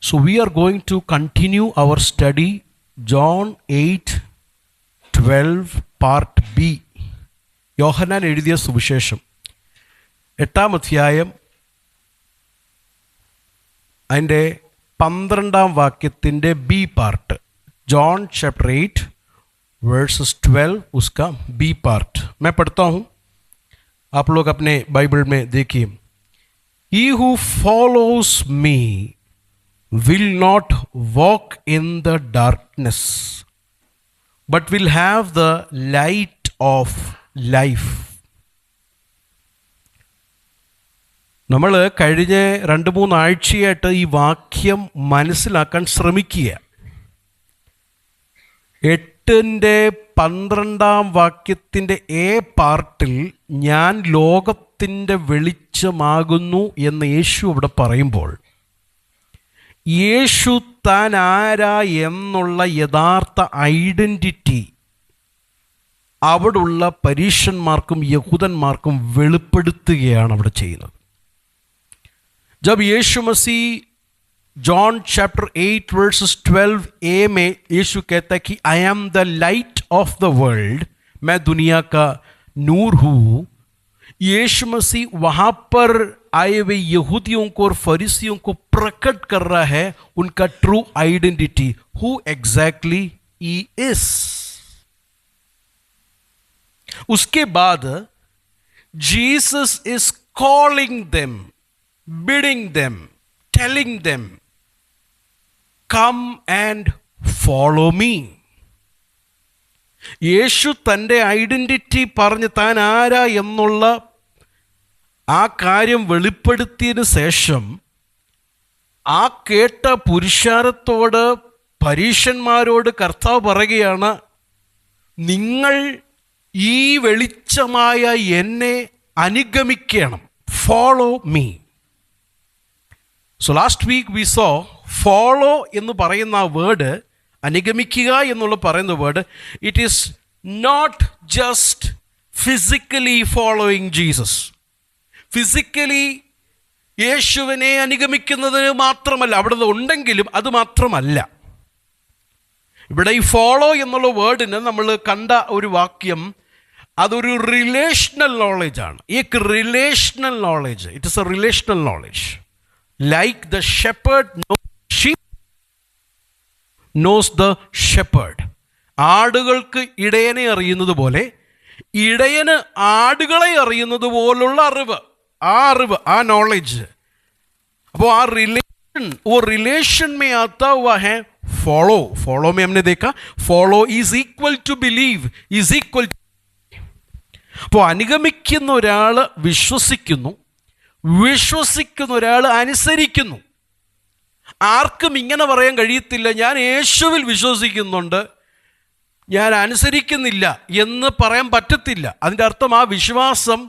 So we are going to continue our study John 8:12 part B. യോഹന്നാൻ എഴുതിയ സുവിശേഷം 8-ാം അധ്യായം അതിൻ്റെ 12-ാം വാക്യത്തിൻ്റെ B part. John chapter 8 versus 12 उसका बी पार्ट मैं पढ़ता हूँ, आप लोग अपने बाइबल में देखिए. He who follows me will not walk in the darkness but will have the light of life. നമ്മൾ കഴിഞ്ഞ 2-3 ആഴ്ചയായിട്ട് ഈ വാക്യം മനസ്സിലാക്കാൻ ശ്രമിക്കുക. 8-ാം വാക്യത്തിൻ്റെ എ പാർട്ടിൽ ഞാൻ ലോകത്തിൻ്റെ വെളിച്ചമാകുന്നു എന്ന് യേശു അവിടെ പറയുമ്പോൾ യേശു താൻ ആരാ എന്നുള്ള യഥാർത്ഥ ഐഡൻറ്റിറ്റി അവിടുള്ള പരീശന്മാർക്കും യഹൂദന്മാർക്കും വെളിപ്പെടുത്തുകയാണ് അവിടെ ചെയ്യുന്നത്. जब यीशु मसीह जॉन चैप्टर 8 वर्सेस 12a में यीशु कहता है कि I am the light of the world, मैं दुनिया का नूर हूँ. यीशु मसीह वहाँ पर आए हुए यहूदियों को और फरीसियों को प्रकट कर रहा है उनका true identity, who exactly he is. उसके बाद Jesus is calling them, bidding them, telling them, come and follow me. യേശു തൻ്റെ ഐഡൻറ്റിറ്റി പറഞ്ഞ് താൻ ആരാ എന്നുള്ള ആ കാര്യം വെളിപ്പെടുത്തിയതിന് ശേഷം ആ കേട്ട പുരുഷാരത്തോട്, പരീശന്മാരോട് കർത്താവ് പറയുകയാണ്, നിങ്ങൾ ഈ വെളിച്ചമായ എന്നെ അനുഗമിക്കണം, follow me. So last week we saw follow എന്ന് പറയുന്ന ആ വേർഡ്, അനുഗമിക്കുക എന്നുള്ള പറയുന്ന word, it is not just physically following Jesus. Physically യേശുവിനെ അനുഗമിക്കുന്നതിന് മാത്രമല്ല, അവിടെ ഉണ്ടെങ്കിലും അത് മാത്രമല്ല. ഇവിടെ ഈ ഫോളോ എന്നുള്ള വേർഡിന് നമ്മൾ കണ്ട ഒരു വാക്യം, അതൊരു റിലേഷണൽ നോളജാണ്. ഈ relational knowledge, it is A relational knowledge. Like the shepherd knows sheep, knows the shepherd. ആടുകൾക്ക് ഇടയനെ അറിയുന്നത് പോലെ ഇടയന് ആടുകളെ അറിയുന്നത് പോലുള്ള അറിവ്, ആ നോളജ്. അപ്പോൾ ആ रिलेशन में आता हुआ है फॉलो में हमने देखा follow is equal to believe, is equal to. അപ്പോൾ അനുഗമിക്കുന്ന ഒരാൾ വിശ്വസിക്കുന്ന ഒരാൾ അനുസരിക്കുന്നു. ആർക്കും ഇങ്ങനെ പറയാൻ കഴിയത്തില്ല, ഞാൻ യേശുവിൽ വിശ്വസിക്കുന്നുണ്ട്, ഞാൻ അനുസരിക്കുന്നില്ല എന്ന് പറയാൻ പറ്റത്തില്ല. അതിൻ്റെ അർത്ഥം ആ വിശ്വാസം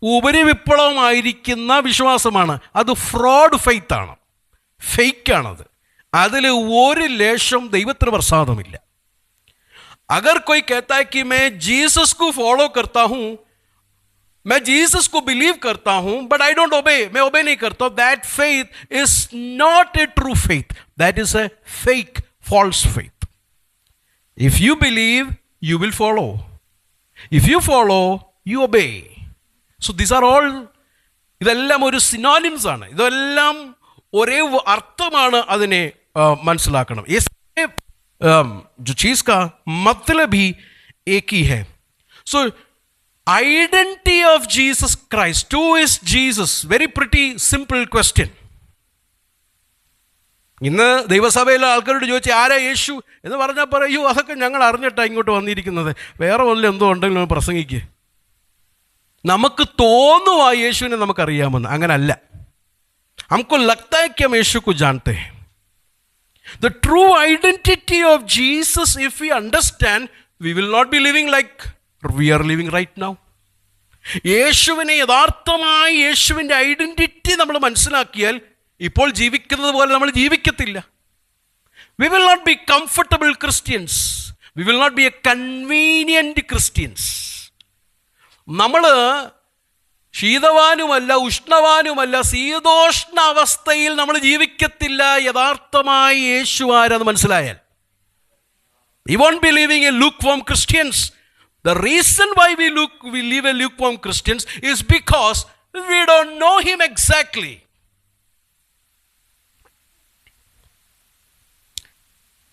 ഉപരിവിപ്ലവമായിരിക്കുന്ന വിശ്വാസമാണ്. അത് ഫ്രോഡ് ഫെയ്ത്താണ്, ഫേക്കാണത്. അതിൽ ഒരു ലേശം ദൈവത്തിന് പ്രസാദമില്ല. അഗർ कोई कहता है कि मैं जीसस को फॉलो करता हूँ, मैं जीसस को बिलीव करता हूं बट आई डोंट ओबे, मैं ओबे नहीं करता, that faith is not a true faith, that is a fake, false faith. If you believe you will follow, if you follow you obey. So this are all, ഇതെല്ലാം ഒരു synonyms ആണ്, ഇതെല്ലാം ഒരേ അർത്ഥമാണ്. അതിനെ മനസ്സിലാക്കണം. जो चीज का मतलब ही एक ही है. सो identity of Jesus Christ, who is Jesus? Very pretty simple question. ഇന്ന് ദൈവസഭയിലെ ആൾക്കാരോട് ചോദിച്ചാൽ ആരാ യേശു എന്ന് പറഞ്ഞാൽ പറയൂ, അതൊക്കെ ഞങ്ങൾ അറിഞ്ഞിട്ടാണ് ഇങ്ങോട്ട് വന്നിരിക്കുന്നത്, വേറെ വല്ലതും എന്തോ ഉണ്ടെങ്കിലും പ്രസംഗിക്കുക. നമുക്ക് തോന്നുവാ യേശുവിനെ നമുക്കറിയാമെന്ന്. അങ്ങനല്ല. हमको लगता है कि हम यीशु को जानते हैं. The true identity of Jesus, if we understand, we will not be living like we are living right now. യേശുവിനെ യഥാർത്ഥമായി യേശുവിൻ്റെ ഐഡൻറ്റിറ്റി നമ്മൾ മനസ്സിലാക്കിയാൽ ഇപ്പോൾ ജീവിക്കുന്നത് പോലെ നമ്മൾ ജീവിക്കത്തില്ല. We will not be comfortable Christians. We will not be a convenient Christians. നമ്മൾ ശീതവാനുമല്ല, ഉഷ്ണവാനുമല്ല, ശീതോഷ്ണ അവസ്ഥയിൽ നമ്മൾ ജീവിക്കത്തില്ല. യഥാർത്ഥമായി യേശു ആരെന്ന് മനസ്സിലായാൽ we won't be living a lukewarm Christians. The reason why we live a lukewarm Christians is because we don't know him exactly.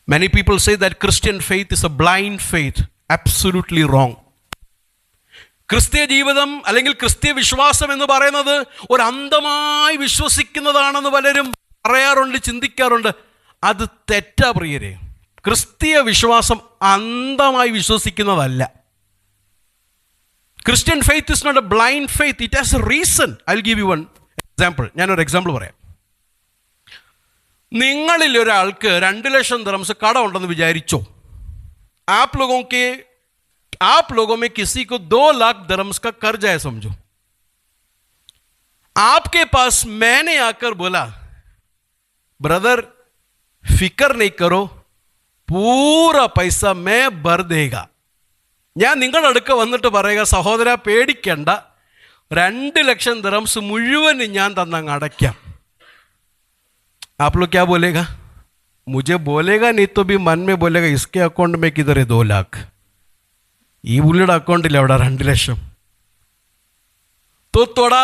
Many people say that Christian faith is a blind faith. Absolutely wrong. ക്രിസ്തീയ ജീവിതം അല്ലെങ്കിൽ ക്രിസ്തീയ വിശ്വാസം എന്ന് പറയുന്നത് ഒരു അന്ധമായി വിശ്വസിക്കുന്നതാണെന്ന് പലരും പറയാറുണ്ട്, ചിന്തിക്കാറുണ്ട്. അത് തെറ്റാ പ്രിയരെ. ക്രിസ്തീയ വിശ്വാസം അന്ധമായി വിശ്വസിക്കുന്നതല്ല. Christian faith is not a blind faith. It has a reason. I will give you one example. ഞാനൊരു എക്സാമ്പിൾ പറയാം. നിങ്ങളിൽ ഒരാൾക്ക് 2 ലക്ഷം ദിർഹംസ് കട ഉണ്ടെന്ന് വിചാരിച്ചോ. आप लोगों में किसी को 2 लाख दिरहम्स का कर्ज है समझो. आपके पास मैंने आकर बोला, ब्रदर फिक्र नहीं करो, पूरा पैसा मैं भर देगा. ഞാൻ നിങ്ങളുടെ അടുക്ക വന്നിട്ട് പറയുക, സഹോദര പേടിക്കണ്ട, 2 ലക്ഷം ദിർഹംസ് മുഴുവൻ ഞാൻ തന്നങ്ങ് അടയ്ക്കാം. आप लोग क्या बोलेगा? मुझे बोलेगा नहीं तो भी मन में बोलेगा इसके अकाउंट में किधर है 2 लाख. ഈ പുള്ളിയുടെ അക്കൗണ്ടിൽ അവിടെ 2 ലക്ഷം. तो थोड़ा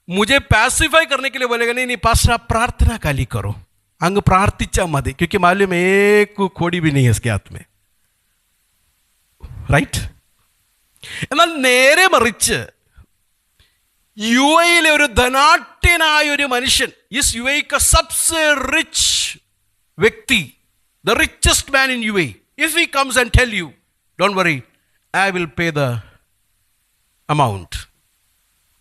मुझे पैसिफाई करने के लिए बोलेगा नहीं पास्टर आप प्रार्थना खाली करो, അങ്ങ് പ്രാർത്ഥിച്ചാൽ മതി, क्योंकि मालूम एक खोड़ी भी नहीं है इसके हाथ में. റൈറ്റ്? എന്നാൽ നേരെ മറിച്ച് യു എയിലെ ഒരു ധനാട്യനായ ഒരു മനുഷ്യൻ, ഇസ് യു എ का सबसे rich വ്യക്തി, the richest man in UAE, if he comes and tell you, don't worry, I will pay the amount.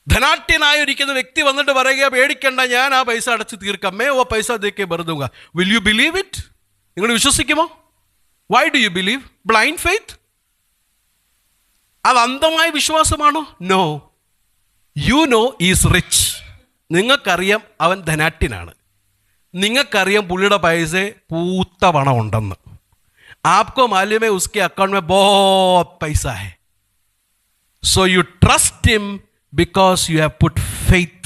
ധനാട്യനായിരിക്കുന്ന വ്യക്തി വന്നിട്ട് പറയുക, പേടിക്കണ്ട, ഞാൻ ആ പൈസ അടച്ച് തീർക്കാം, മേ ഓ പൈസ ദേക്കെ ഭർ ദൂംഗാ. Will you believe it? നിങ്ങൾ വിശ്വസിക്കുമോ? Why do you believe? Blind faith? അത് അന്ധമായ വിശ്വാസമാണോ? No. You know is rich. നിങ്ങൾക്കറിയാം അവൻ ധനാട്യനാണ്. നിങ്ങൾക്കറിയാം പുള്ളിയുടെ പൈസ പൂത്ത പണം ഉണ്ടെന്ന്. आपको मालूम है उसके अकाउंट में बहुत पैसा है. So you trust him because you have put faith.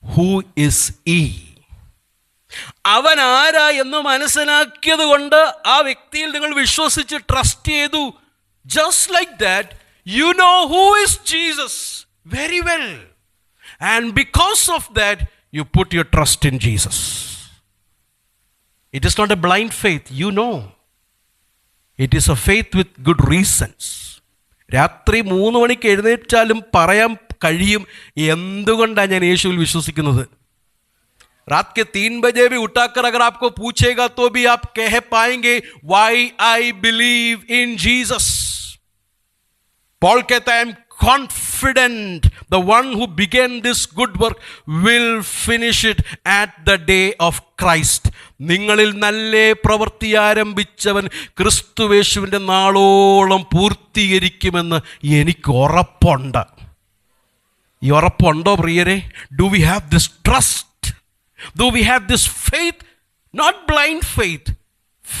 Who is he? അവൻ ആരാ എന്ന് മനസ്സിലാക്കിയത് കൊണ്ട് ആ വ്യക്തിയിൽ നിങ്ങൾ വിശ്വസിച്ച് ട്രസ്റ്റ് ചെയ്തു. Just like that, you know who is Jesus very well. And because of that, you put your trust in Jesus. It is not a blind faith, you know. It is a faith with good reasons. രാത്രി 3 മണിക്ക് എഴുന്നേറ്റാലും പറയാൻ കഴിയും എന്തുകൊണ്ടാണ് ഞാൻ യേശുവിൽ വിശ്വസിക്കുന്നത്. रात के 3 बजे भी उठाकर अगर आपको पूछेगा तो भी आप कह पाएंगे why I believe in Jesus. Paul कहता है, I am confident the one who began this good work will finish it at the day of Christ. നിങ്ങളിൽ നല്ല പ്രവൃത്തി ആരംഭിച്ചവൻ ക്രിസ്തുവേശുവിൻ്റെ നാളോളം പൂർത്തീകരിക്കുമെന്ന് എനിക്ക് ഉറപ്പുണ്ട്. ഈ ഉറപ്പുണ്ടോ പ്രിയരെ? Do we have this trust? Do we have this faith? Not blind faith,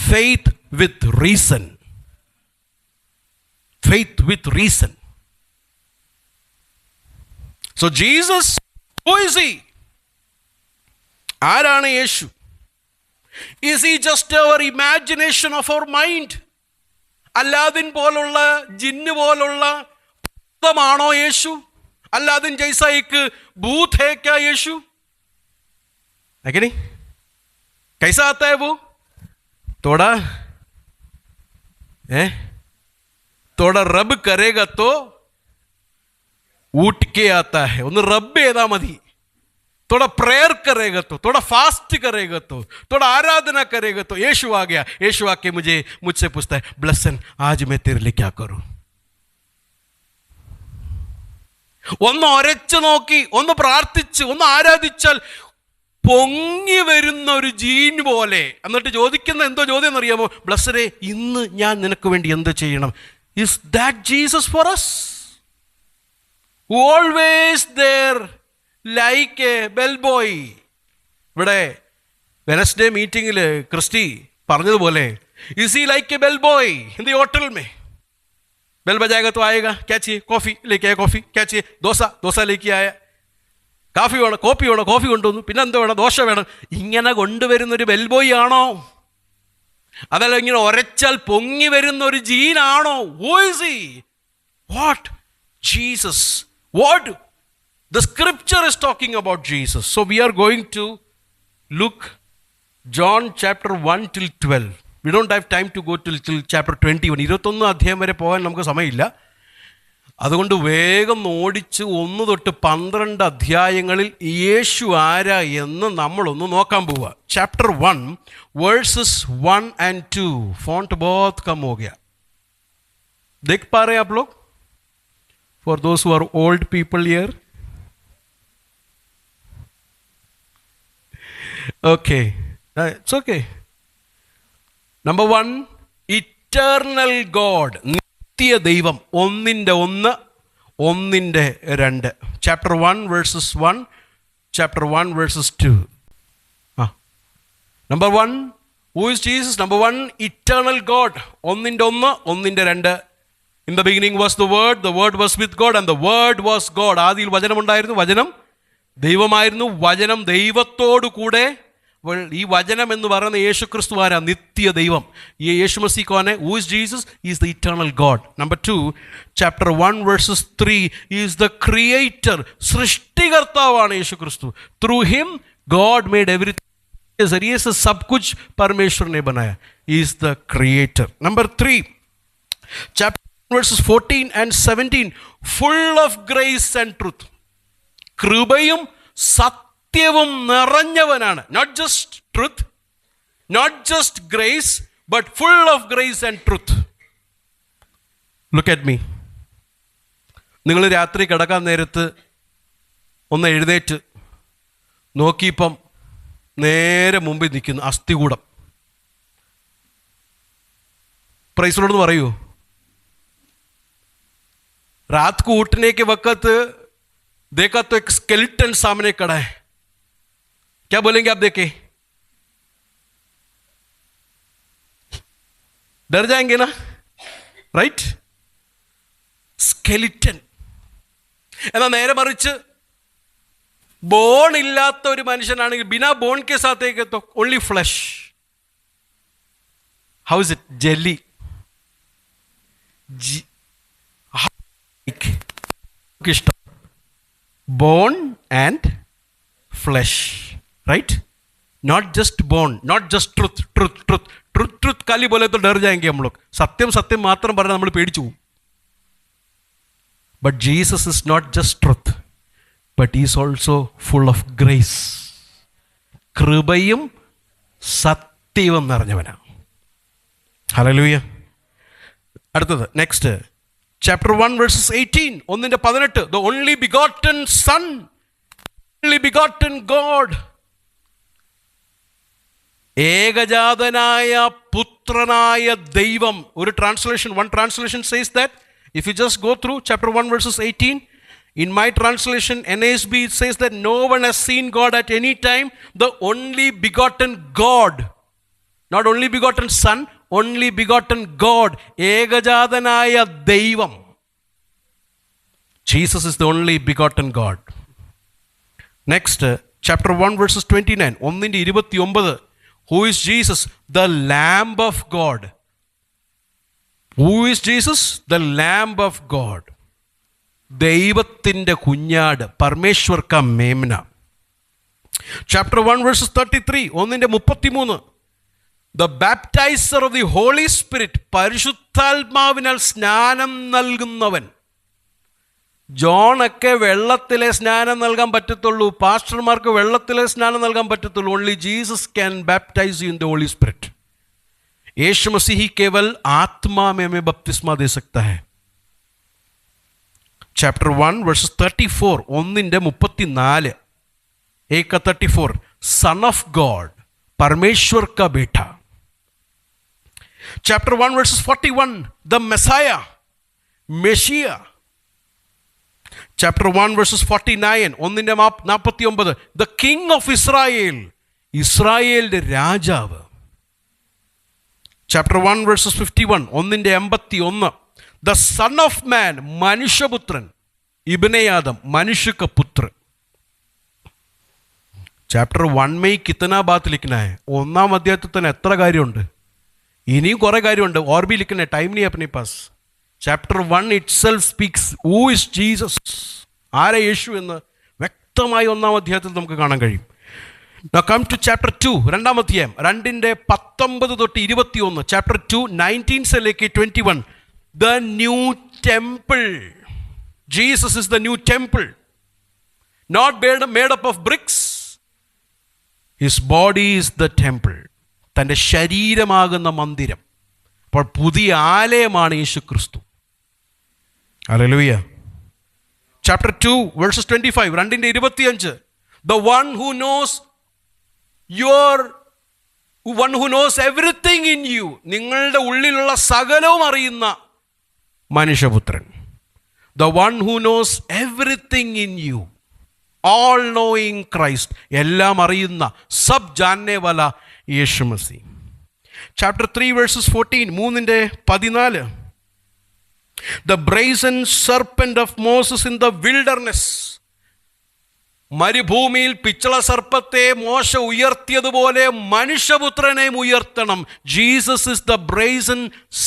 faith with reason. Faith with reason. So Jesus, who is he? ആരാണ് യേശു? Is he just our imagination of our mind? അല്ലാദിൻ പോലുള്ള, ജിന്ന് പോലുള്ള ഭൂതമാണോ യേശു? അല്ലാദിൻ ജൈസാ एक भूत है क्या यीशु? है कि नहीं? कैसा आता है वो? थोड़ा रब करेगा तो उठ के आता है. ഒന്ന് റബ്ബ് ചെയ്താൽ മതി. थोड़ा प्रेयर करेगा तो, थोड़ा फास्ट करेगा तो, थोड़ा आराधना करेगा तो यीशु आ गया. यीशु आके मुझसे पूछता है, ब्लेसन आज मैं तेरे लिए क्या करूं? ഒന്ന് ഒരച്ചു നോക്കി, ഒന്ന് പ്രാർത്ഥിച്ച്, ഒന്ന് ആരാധിച്ചാൽ പൊങ്ങി വരുന്ന ഒരു ജീൻ പോലെ. എന്നിട്ട് ചോദിക്കുന്ന എന്തോ ചോദ്യം എന്നറിയാമോ? ബ്ലസ്സനെ ഇന്ന് ഞാൻ നിനക്ക് വേണ്ടി എന്ത് ചെയ്യണം? Is that Jesus four us? Always there like a bellboy. ഇവിടെ വെനസ്ഡേ മീറ്റിംഗിൽ ക്രിസ്റ്റി പറഞ്ഞതുപോലെ, is he like a bellboy in the hotel में? बेल बजाएगा तो आएगा, क्या चाहिए, कॉफ़ी लेके आया, कॉफ़ी, क्या चाहिए, दोसा, दोसा लेके आയ, കാഫി വേണം, കോപ്പി വേണം, കോഫി കൊണ്ടുവന്നു, പിന്നെ എന്താ വേണം, ദോശ വേണം. ഇങ്ങനെ കൊണ്ടുവരുന്നൊരു ബെൽബോയ് ആണോ? അതല്ല ഇങ്ങനെ ഒരച്ചാൽ പൊങ്ങി വരുന്ന ഒരു ജീനാണോ? Who is he? What? Jesus. What? The scripture is talking about Jesus. So we are going to look John chapter 1 till 12. We don't have time to go till chapter 21. 21 അധ്യായം വരെ പോകാൻ നമുക്ക് സമയമില്ല. അതുകൊണ്ട് വേഗം ഓടിച്ച് 1 തൊട്ട് 12 അധ്യായങ്ങളിൽ യേശു ആരാ എന്ന് നമ്മളൊന്ന് നോക്കാൻ പോവുക. Chapter 1 versus 1 and 2. ഫോണ്ട് बहुत कम हो गया. देख पा रहे हैं आप लोग? For those who are old people here. Okay. It's okay. Number 1, eternal God. നിത്യ ദൈവം. 1:1, 1:2. Chapter 1 verses 1, chapter 1 verses 2. Number 1, who is Jesus? Number 1, eternal God. 1:1, 1:2. In the beginning was the word was with God, and the word was God. ആദിയിൽ വചനം ഉണ്ടായിരുന്നു, വചനം ദൈവമായിരുന്നു, വചനം ദൈവത്തോടു കൂടെ. ഈ വചനം എന്ന് പറയുന്ന യേശു ക്രിസ്തു ആരാ? നിത്യ ദൈവം. ഈ യേശു മസീഹ് കോനെ? Who is Jesus? Is the eternal God. Number 2, chapter 1 verses 3, is the creator. സൃഷ്ടികർത്താവാണ് Yeshu Kristu. Through him God made everything. के जरिए से सब कुछ परमेश्वर ने बनाया. Is the creator. Number 3, chapter verses 14 and 17, full of grace and truth. കൃപയും സത്യവും നിറഞ്ഞവനാണ്. Not just truth, not just grace, but full of grace and truth. Look at me. നിങ്ങൾ രാത്രി കിടക്കാൻ നേരത്ത് ഒന്ന് എഴുന്നേറ്റ് നോക്കിയപ്പം നേരെ മുമ്പിൽ നിൽക്കുന്നു അസ്ഥികൂടം. പ്രൈസ് ലോർഡ് എന്ന് പറയൂ. रात को उठने के वक्त देखा तो एक स्केलेटन सामने खड़ा है. क्या बोलेंगे आप? देखे डर जाएंगे ना? राइट? स्केलेटन. എന്നാൽ നേരെ മറിച്ച് ബോൺ ഇല്ലാത്ത ഒരു മനുഷ്യനാണെങ്കിൽ ബിനാ ബോൺ കെ സാത്തേക്ക് तो only flesh. How is it? Jelly. ഇഷ്ടം bone and flesh. Right? Not just bone, not just truth. Truth truth truth truth काली बोले तो डर जाएंगे हम लोग. സത്യം സത്യം മാത്രം പറഞ്ഞാൽ നമ്മൾ പേടിച്ചു പോകും. But Jesus is not just truth, but is also full of grace. കൃപയും സത്യവും നിറഞ്ഞവനാണ്. ഹല്ലേലൂയ. അടുത്തത് next chapter 1 verses 18, 1:18, the only begotten son, only begotten God. ഏകജാതനായ പുത്രനായ ദൈവം. ഒരു translation, one translation says that, if you just go through chapter 1 verses 18, in my translation NASB it says that no one has seen God at any time, the only begotten God, not only begotten son, only begotten God. ഏകജാതനായ ദൈവം. Jesus is the only begotten God. Next, chapter 1 verses 29, 1:29, who is Jesus? The Lamb of God. Who is Jesus? The Lamb of God. ദൈവത്തിൻ്റെ കുഞ്ഞാട്, പരമേശ്വർ കാ Memana. chapter 1 verses 33, 1:33, the baptizer of the Holy Spirit, പരിശുദ്ധാത്മാവിനാൽ സ്നാനം നൽകുന്നവൻ. ജോണൊക്കെ വെള്ളത്തിലെ സ്നാനം നൽകാൻ പറ്റത്തുള്ളൂ, പാസ്റ്റർമാർക്ക് വെള്ളത്തിലെ സ്നാനം നൽകാൻ പറ്റത്തുള്ളൂ. Only Jesus can baptize you in the Holy Spirit. Yeshu Masih केवल आत्मा में हमें बपतिस्मा दे सकता है. chapter 1 verses 34, 1:34, 1:34, son of God, परमेश्वर का बेटा. chapter 1 verses 41, the Messiah, Messiah. chapter 1 verses 49, 1:49, the king of Israel, ഇസ്രായേലിന്റെ രാജാവ്. chapter 1 verses 51, 1:81, the son of മാൻ, മനുഷ്യപുത്രൻ, ഇബ്നെ-ആദം, മനുഷ്യ का पुत्र. ചാപ്റ്റർ 1 में कितना बात लिखना है? ഒന്നാം അധ്യായത്തിൽ തന്നെ എത്ര കാര്യമുണ്ട്, ഇനിയും കുറേ കാര്യമുണ്ട്. और भी लिखना है, टाइम नहीं अपने पास. Chapter 1 itself speaks who is Jesus, ആരെ യേശു എന്ന് വ്യക്തമായി ഒന്നാം അധ്യായത്തിൽ നമുക്ക് കാണാൻ കഴിയും. Now come to chapter 2, രണ്ടാം അധ്യായം, 2:19 തൊട്ട് 21. Chapter 2 19 21. The new temple. Jesus is the new temple, not made up of bricks. His body is the temple. തൻ്റെ ശരീരമാകുന്ന മന്ദിരം. അപ്പോൾ പുതിയ ആലയമാണ് യേശു ക്രിസ്തു. Hallelujah. Chapter 2 verses 25, 2:25. The one who knows everything in you, നിങ്ങളുടെ ഉള്ളിലുള്ള സകലവും അറിയുന്ന മനുഷ്യപുത്രൻ. The one who knows everything in you, all knowing Christ, എല്ലാം അറിയുന്ന, സബ് ജാനനെ വാല Yeshu Masih. Chapter 3 verses 14, 3:14. The brazen serpent of Moses in the wilderness, മരുഭൂമിയിൽ പിച്ചള സർപ്പത്തെ മോശ ഉയർത്തിയതുപോലെ മനുഷ്യപുത്രനെയും ഉയർത്തണം. Jesus is the brazen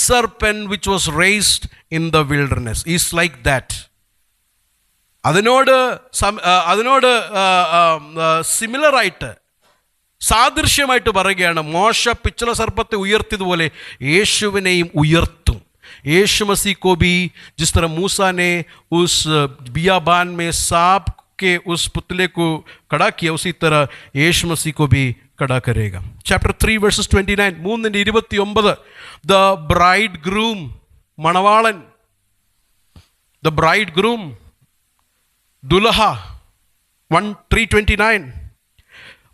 serpent which was raised in the wilderness. Is like that. അതിനോട് സിമിലറായിട്ട്, സാദൃശ്യമായിട്ട് പറയുകയാണ്, മോശ പിച്ചള സർപ്പത്തെ ഉയർത്തിയതുപോലെ യേശുവിനെയും ഉയർത്തും. यीशु मसीह को भी जिस तरह मूसा ने उस बियाबान में सांप के उस पुतले को खड़ा किया, उसी तरह यीशु मसीह को भी खड़ा करेगा. Chapter 3 verses 29, 3:29. The bridegroom, Manavalan, the bridegroom, Dulha, 3:29.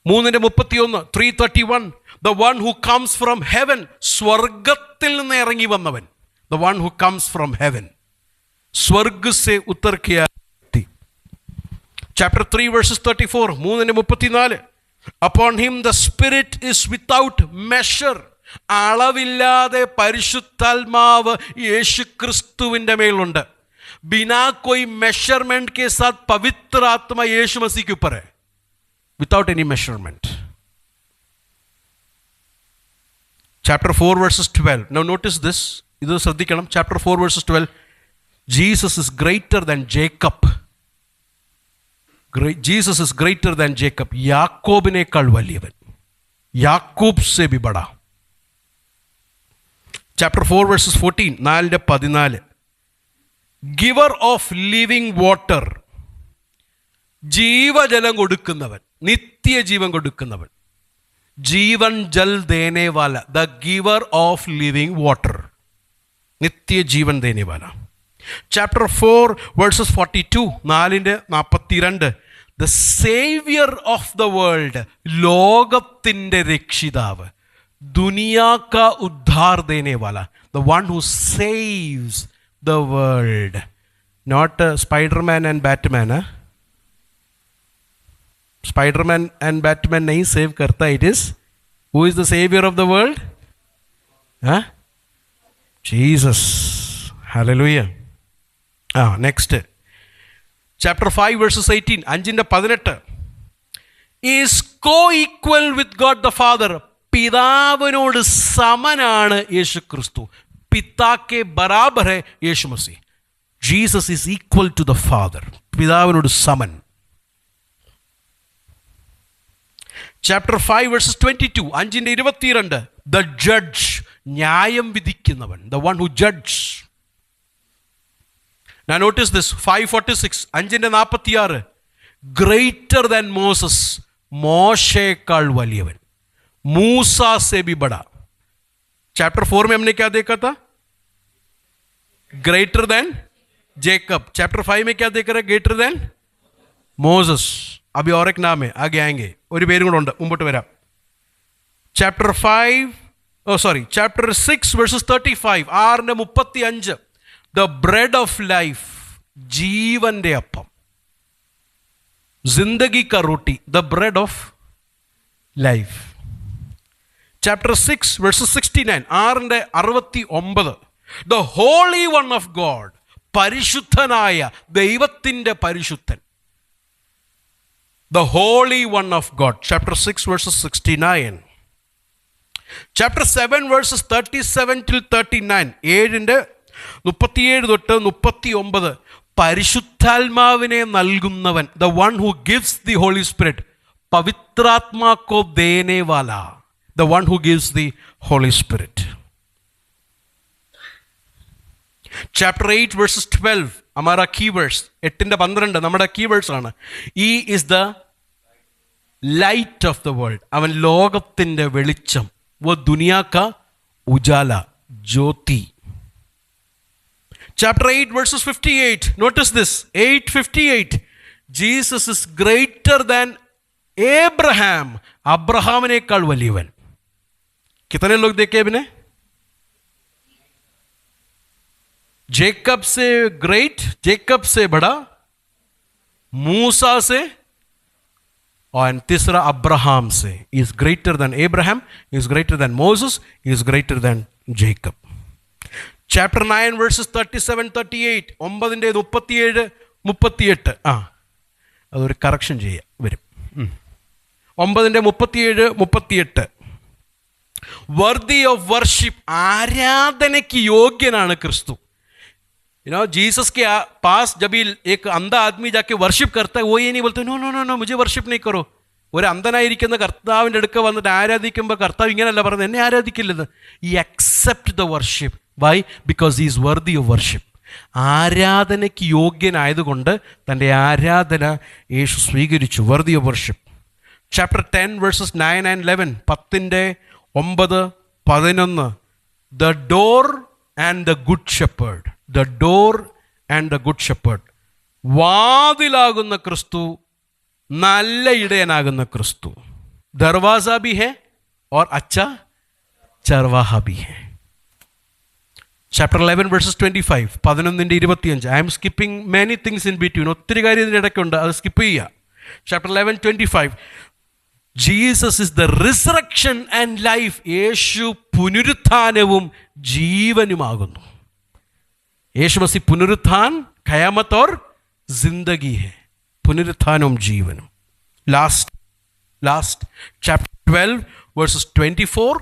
3:31, 3:31. The one who comes from heaven, സ്വർഗത്തിൽ നിന്ന് ഇറങ്ങി വന്നവൻ. The one who comes from heaven, स्वर्ग से उतर के आया व्यक्ति. Chapter 3 verses 34, 3:34. Upon him the spirit is without measure. അളവില്ലാതെ പരിശുദ്ധാത്മാവ് യേശു ക്രിസ്തുവിൻ്റെ മേലുണ്ട്. बिना कोई मेजरमेंट के साथ पवित्र आत्मा यीशु मसीह के ऊपर है, without any measurement. Chapter 4 verses 12. Now notice this. ഇത് ശ്രദ്ധിക്കണം. Chapter 4 verses 12. Jesus is greater than Jacob. Jesus is greater than Jacob. യാക്കോബിനേക്കാൾ വലിയവൻ. യാക്കോബ് സെ ബി ബഡാ. Chapter 4 verses 14, 4:14. Giver of living water, ജീവജലം കൊടുക്കുന്നവൻ, നിത്യജീവൻ കൊടുക്കുന്നവൻ. ജീവൻ ജൽ ദേനെ വാല, the giver of living water, നിത്യ ജീവൻ ദേനെ വാല. Chapter 4 verses 42, 4:42. The saviour of the world, ലോകത്തിൻ്റെ രക്ഷിതാവ്. ദുനിയാ കാ ഉദ്ധാർ ദേനെ വാല, the one who saves the world. Not Spiderman and Batman. Spiderman and Batman नहीं सेव करता. It is who is the saviour of the world? Jesus. Hallelujah. Next chapter 5 verses 18, 5:18. Is co equal with God the father, പിതാവിനോട് സമനാണ് യേശു ക്രിസ്തു. പിതാക്കെ ബരാബർ ഹെ Yeshu Masih. Jesus is equal to the father, പിതാവിനോട് സമൻ. Chapter 5 verses 22, 5:22. The judge, ന്യായം വിധിക്കുന്നവൻ, the one who judge. Now notice this, 5:46, 5:46. Greater than Moses, മോശയേക്കാൾ വലിയവൻ. മൂസാ സെ ബി ബഡാ. चैप्टर 4 में हमने क्या देखा था? Greater than Jacob. चैप्टर 5 में क्या देख रहे हैं? Greater than Moses. अभी और एक नाम है, आगे आएंगे. ഒരു പേരും കൂടെ ഉണ്ട്, മുമ്പോട്ട് വരാം. Chapter 6 verses 35, 6:35. The bread of life, ജീവന്റെ അപ്പം, ജിന്ദഗി കാ റോട്ടി, the bread of life. Chapter 6 verses 69, 6:69. The holy one of God, പരിശുദ്ധനായ ദൈവത്തിൻ്റെ പരിശുദ്ധൻ. The Holy One of God. Chapter 6 verses 69. Chapter 7 verses 37 till 39. 7-ന്റെ 37 തൊട്ട് 39. പരിശുദ്ധാത്മാവിനെ നൽകുന്നവൻ, the one who gives the Holy Spirit. പവിത്രാത്മാ co ദേനെ Vala, the one who gives the Holy Spirit. Chapter 8 verses 12. हमारा key verse 8-12 നമ്മുടെ key verse ആണ്. He is the light of the world. അവൻ ലോകത്തിൻ്റെ വെളിച്ചം. वो दुनिया का उजाला, ज्योति. Chapter 8 verses 58. Notice this. 8:58. Jesus is greater than Abraham. അബ്രഹാമിനേക്കാൾ വലിയവൻ. कितने लोग देखे अभी? जेकब से ग्रेट, जेकब से बड़ा, मूसा से, और तीसरा अब्राहम से. He is greater than Abraham, he is greater than Moses, he is greater than Jacob. Chapter 9 verses 37-38. 9-ന്റെ 37-38. അതൊരു കറക്ഷൻ ചെയ്യാം വരും. 9-ന്റെ 37-38. വർതി ഓഫ് വർഷിപ്പ്, ആരാധനയ്ക്ക് യോഗ്യനാണ് ക്രിസ്തു. You know, जीसस के पास जब एक अंधा आदमी जाके वर्शिप करता है, वो ये नहीं बोलते नो नो नो नो मुझे वर्शिप नहीं करो. ഒരു അന്ധനായിരിക്കുന്ന കർത്താവിൻ്റെ അടുക്ക വന്നിട്ട് ആരാധിക്കുമ്പോൾ കർത്താവ് ഇങ്ങനെയല്ല പറയുന്നത്, എന്നെ ആരാധിക്കില്ലെന്ന്. He accept the worship. Why? Because is worthy of worship. ആരാധനയ്ക്ക് യോഗ്യനായതുകൊണ്ട് തൻ്റെ ആരാധന യേശു സ്വീകരിച്ചു. Worthy of worship. Chapter 10 verses 9 and 11. 10-ന്റെ 9, 11. The door and the good shepherd. The door and the good shepherd. വാതിലാകുന്ന ക്രിസ്തു, നല്ല ഇടയനാകുന്ന ക്രിസ്തു. ദർവാസ ഭി ഹെ और अच्छा ചർവാഹ ഭി ഹെ. Chapter 11 verses 25. 11-ന്റെ 25. I am skipping many things in between. ഒത്തിരി കാര്യം ഇതിൻ്റെ ഇടയ്ക്കുണ്ട്, അത് സ്കിപ്പ് ചെയ്യുക. Chapter 11:25. Jesus is the resurrection and life. യേശു പുനരുത്ഥാനവും ജീവനുമാകുന്നു. യേശു മസീഹ് പുനരുത്ഥാൻ, ഖയാമത്ത് और जिंदगी है. പുനരുത്ഥാനവും ജീവനും. Last chapter 12 verses 24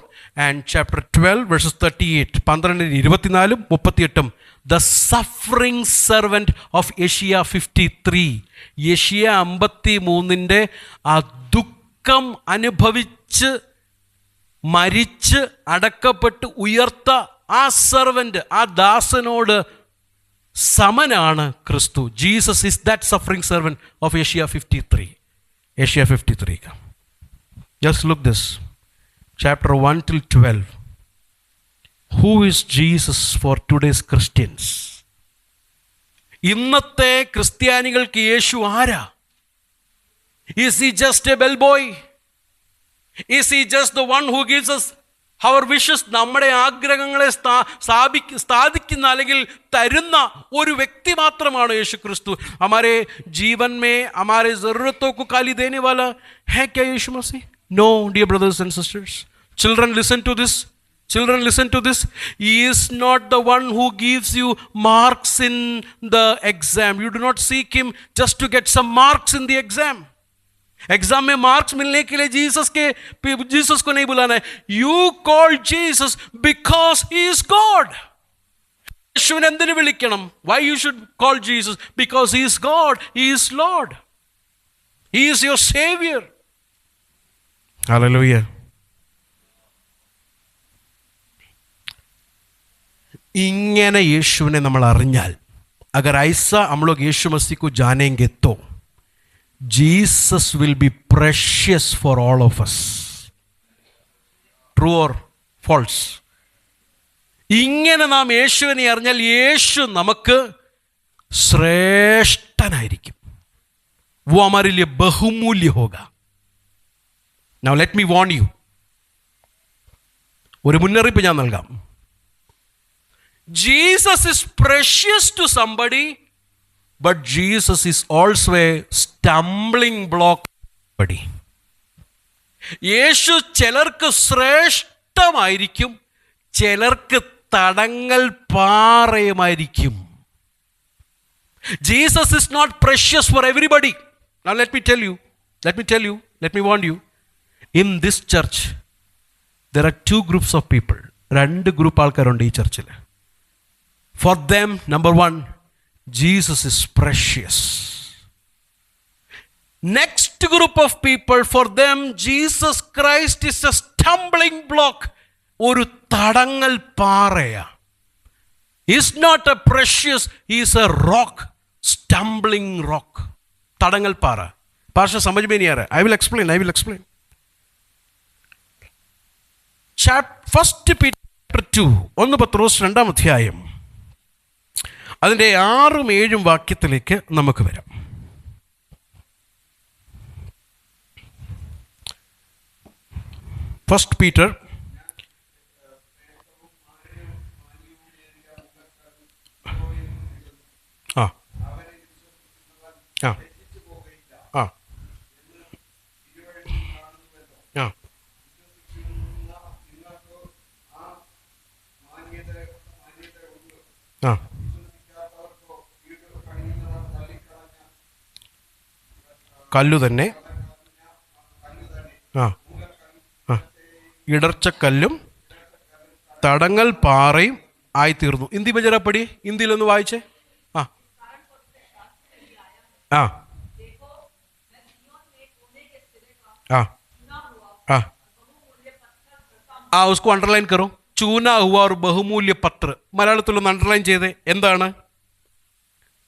and chapter 12 verses 38. 12-24, 38. The suffering servant of Yeshaya 53. Isaiah 53-ന്റെ ആ ദുഃഖം അനുഭവിച്ച് മരിച്ച് അടക്കപ്പെട്ട് ഉയർത്ത ആ സെർവൻ്റ്, ആ ദാസനോട് സമനാണ് Kristu. Jesus is that suffering servant of യെശയ്യ 53. യെശയ്യ 53. Just look this. Chapter 1 till 12. Who is Jesus for today's Christians? ഇന്നത്തെ ക്രിസ്ത്യാനികൾക്ക് യേശു ആരാ? Is he just a bell boy? Is he just the one who gives us our wishes? നമ്മുടെ ആഗ്രഹങ്ങളെ സാധിക്കുന്ന അല്ലെങ്കിൽ തരുന്ന ഒരു വ്യക്തി മാത്രമാണ് യേശു ക്രിസ്തു. हमारे जीवन में हमारे ज़रूरतों को खाली देने वाला है क्या यीशु मसीह? No, dear brothers and sisters. Children, listen to this. Children, listen to this. He is not the one who gives you marks in the exam. You do not seek him just to get some marks in the exam. Exam में marks मिलने के लिए Jesus को नहीं बुलाना है. You call Jesus because he is God. യേശുവിനെ എന്തിനു വിളിക്കണം? Why you should call Jesus? Because he is God, he is Lord, he is your saviour. Hallelujah. ഇങ്ങനെ യേശുവിനെ നമ്മൾ അറിഞ്ഞാൽ, അഗർ ഐസ हम लोग यीशु मसीह को जानेंगे तो Jesus will be precious for all of us. True or false? ഇങ്ങനെ നാം യേശുവിനെ അറിഞ്ഞാൽ യേശു നമുക്ക് ശ്രേഷ്ഠനായിരിക്കും. वो हमारे लिए बहुमूल्य होगा. Now let me warn you. ഒരു മുന്നറിയിപ്പ് ഞാൻ നൽകാം. Jesus is precious to somebody, but Jesus is also a stumbling block. യേശു ചിലർക്ക് ശ്രേഷ്ഠമായിരിക്കും, ചിലർക്ക് തടങ്ങൽ പാറയുമായിരിക്കും. Jesus is not precious for everybody. Now let me tell you, let me warn you. In this church, there are two groups of people. രണ്ട് group ആൾക്കാരുണ്ട് ഈ ചർച്ചിൽ. For them, number one, Jesus is precious. Next group of people, for them, Jesus Christ is a stumbling block. ഒരു തടങ്ങൽ പാറയാ. He is not a precious, he is a rock, stumbling rock. തടങ്ങൽ പാറ. ഭാഷ സമझ में नहीं आ रहा. I will explain. First Peter 2, 1 പത്രോസ് 2-ാം അധ്യായം, അതിൻ്റെ 6ഉം 7ഉം വാക്യത്തിലേക്ക് നമുക്ക് വരാം. ഫസ്റ്റ് പീറ്റർ ആ ആ ആ ആ ആ കല്ലു തന്നെ, ആ ആ ഇടർച്ചക്കല്ലും തടങ്ങൽ പാറയും ആയിത്തീർന്നു. ഹിന്ദി ബജറപ്പടി, ഹിന്ദിയിലൊന്ന് വായിച്ചേ. ആ ആ ആ ആ ആ ഉസ്കോ അണ്ടർലൈൻ കറോ. ചൂന ഹുവ ഒരു ബഹുമൂല്യ പത്ര. മലയാളത്തിലൊന്ന് അണ്ടർലൈൻ ചെയ്തേ. എന്താണ്?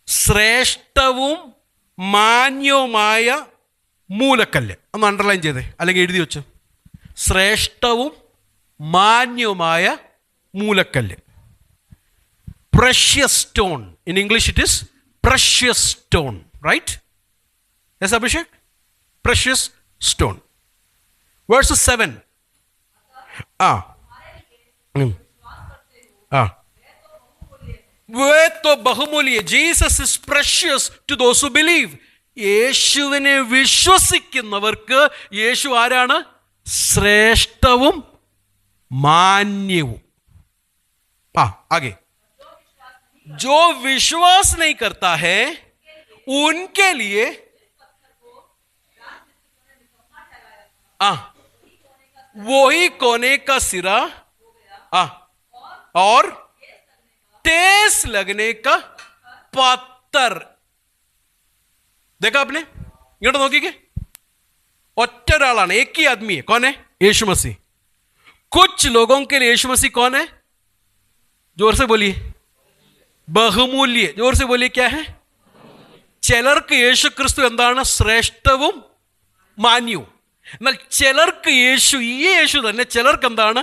ശ്രേഷ്ഠവും മാന്യവുമായ മൂലക്കല്ല്. ഒന്ന് അണ്ടർലൈൻ ചെയ്തേ, അല്ലെങ്കിൽ എഴുതി വെച്ചു. ശ്രേഷ്ഠവും മാന്യവുമായ മൂലക്കല്ല്. Precious stone. In English it is precious stone, right? Yes Abhishek? Precious stone. Verse 7. ആ ആ വേ തോ ബഹുമൂല്യ. Jesus is precious to those who believe. യേശുവിനെ വിശ്വസിക്കുന്നവർക്ക് യേശു ആരാണ്? ശ്രേഷ്ഠവും മാന്യവും. आगे जो विश्वास नहीं करता है उनके लिए वही कोने का सिरा और ठेस लगने का पत्थर. देखा आपने? ഇങ്ങോട്ട് നോക്കിക്കേ. ഒറ്റ ഒരാളാണ്. एक ही आदमी है. कौन है? यीशु मसीह. कुछ लोगों के लिए यीशु मसीह कौन है? जोर से बोलिए. ബഹുമൂല്യ. जोर से बोलिए. क्या है? ചിലർക്ക് യേശു ക്രിസ്തു എന്താണ്? ശ്രേഷ്ഠവും മാന്യവും. എന്നാൽ ചിലർക്ക് യേശു, ഈ യേശു തന്നെ ചിലർക്ക് എന്താണ്?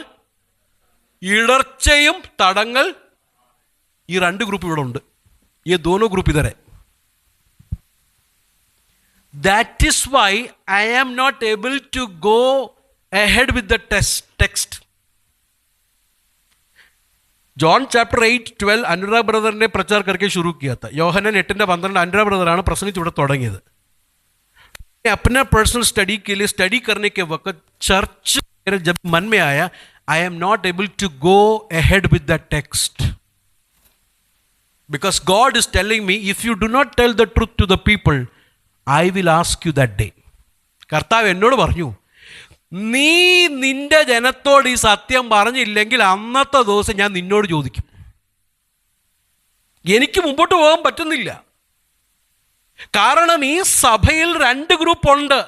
ഇടർച്ചയും തടങ്ങൽ. ഈ രണ്ട് ഗ്രൂപ്പ് ഇവിടെ ഉണ്ട്. ഈ ദോനോ group ഇതരെ. That is why I am not able to go ahead with the text. John chapter 8:12 Anurag brother ने प्रचार करके शुरू किया था. യോഹന്നാൻ 8:12 अनुराग ब्रदराണ് പ്രസംഗിച്ച് ഇവിടെ തുടങ്ങിയത്. अपना पर्सनल स्टडी के लिए स्टडी करने के वक्त चर्च मेरे जब मन में आया, I am not able to go ahead with the text because God is telling me, if you do not tell the truth to the people, I will ask you that day. കർത്താവ് എന്നോട് പറഞ്ഞു, നീ നിന്റെ ജനത്തോട് ഈ സത്യം പറഞ്ഞില്ലെങ്കിൽ അന്നത്തെ ദിവസം ഞാൻ നിന്നോട് ചോദിക്കും. എനിക്ക് മുമ്പോട്ട് പോകാൻ പറ്റുന്നില്ല. കാരണം ഈ സഭയിൽ രണ്ട് ഗ്രൂപ്പുണ്ട്.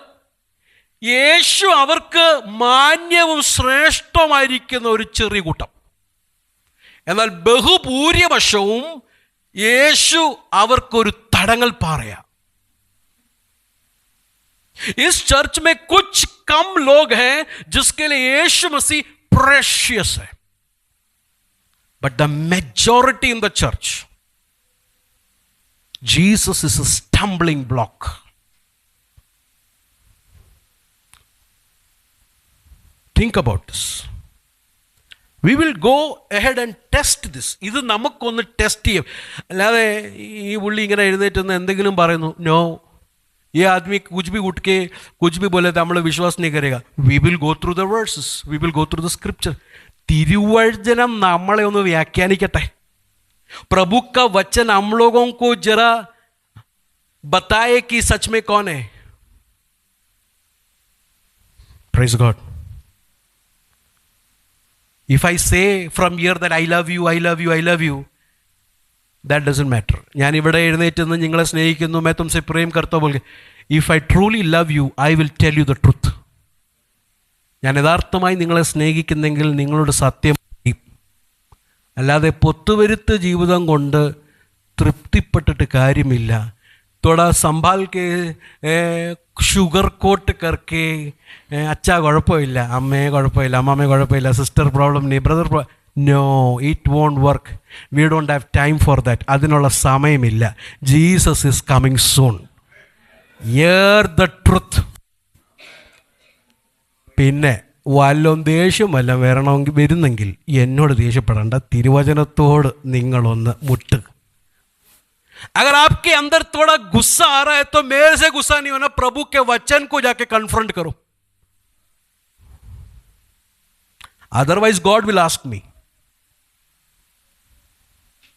യേശു അവർക്ക് മാന്യവും ശ്രേഷ്ഠമായിരിക്കുന്ന ഒരു ചെറിയ കൂട്ടം. എന്നാൽ ബഹുഭൂരിപക്ഷവും യേശു അവർക്കൊരു തടങ്ങൽ പാറയാ. इस चर्च में कुछ कम लोग हैं जिसके लिए यीशु मसीह प्रेशियस है, but the majority in the church Jesus is a stumbling block. Think about this. We will go ahead and test this. ഇത് നമുക്കൊന്ന് ടെസ്റ്റ് ചെയ്യും. അല്ലാതെ ഈ പുള്ളി ഇങ്ങനെ എഴുന്നേറ്റെന്ന് എന്തെങ്കിലും പറയുന്നു, നോ, ये आदमी कुछ भी उठ के कुछ भी बोले तो हम लोग विश्वास नहीं करेगा. We will go through the verses, we will go through the scripture. തിരുവചനം നമ്മളെ ഒന്ന് വ്യാഖ്യാനിക്കട്ടെ. प्रभु का वचन हम लोगों को जरा बताए कि सच में कौन है. Praise God. If I say from here that I love you, I love you, I love you, that doesn't matter. ഞാൻ ഇവിടെ എഴുന്നേറ്റ് നിന്ന് നിങ്ങളെ സ്നേഹിക്കുന്നു, मैं तुमसे प्रेम करता हूं बोल के, if I truly love you, I will tell you the truth. ഞാൻ യഥാർത്ഥമായി നിങ്ങളെ സ്നേഹിക്കുന്നെങ്കിൽ നിങ്ങളോട് സത്യം. അല്ലാതെ പൊത്തുവരുത്ത ജീവിതം കൊണ്ട് തൃപ്തിപ്പെട്ടിട്ട് കാര്യമില്ല. थोड़ा संभाल के ഷുഗർ കോട്ട് കറക്കെ അച്ഛാ കുഴപ്പമില്ല, അമ്മയെ കുഴപ്പമില്ല, അമ്മാമ്മയെ കുഴപ്പമില്ല, സിസ്റ്റർ പ്രോബ്ലം നീ brother no, it won't work. We don't have time for that. അതിനുള്ള സമയമില്ല. Jesus is coming soon. Hear the truth. പിന്നെ വല്ലതും ദേഷ്യം വല്ലതും വരണമെങ്കിൽ വരുന്നെങ്കിൽ എന്നോട് ദേഷ്യപ്പെടേണ്ട, തിരുവചനത്തോട് നിങ്ങളൊന്ന് മുട്ടുക. अगर आपके अंदर थोड़ा गुस्सा आ रहा है तो मेरे से गुस्सा नहीं होना, प्रभु के वचन को जाके कन्फ्रंट करो. Otherwise God will ask me.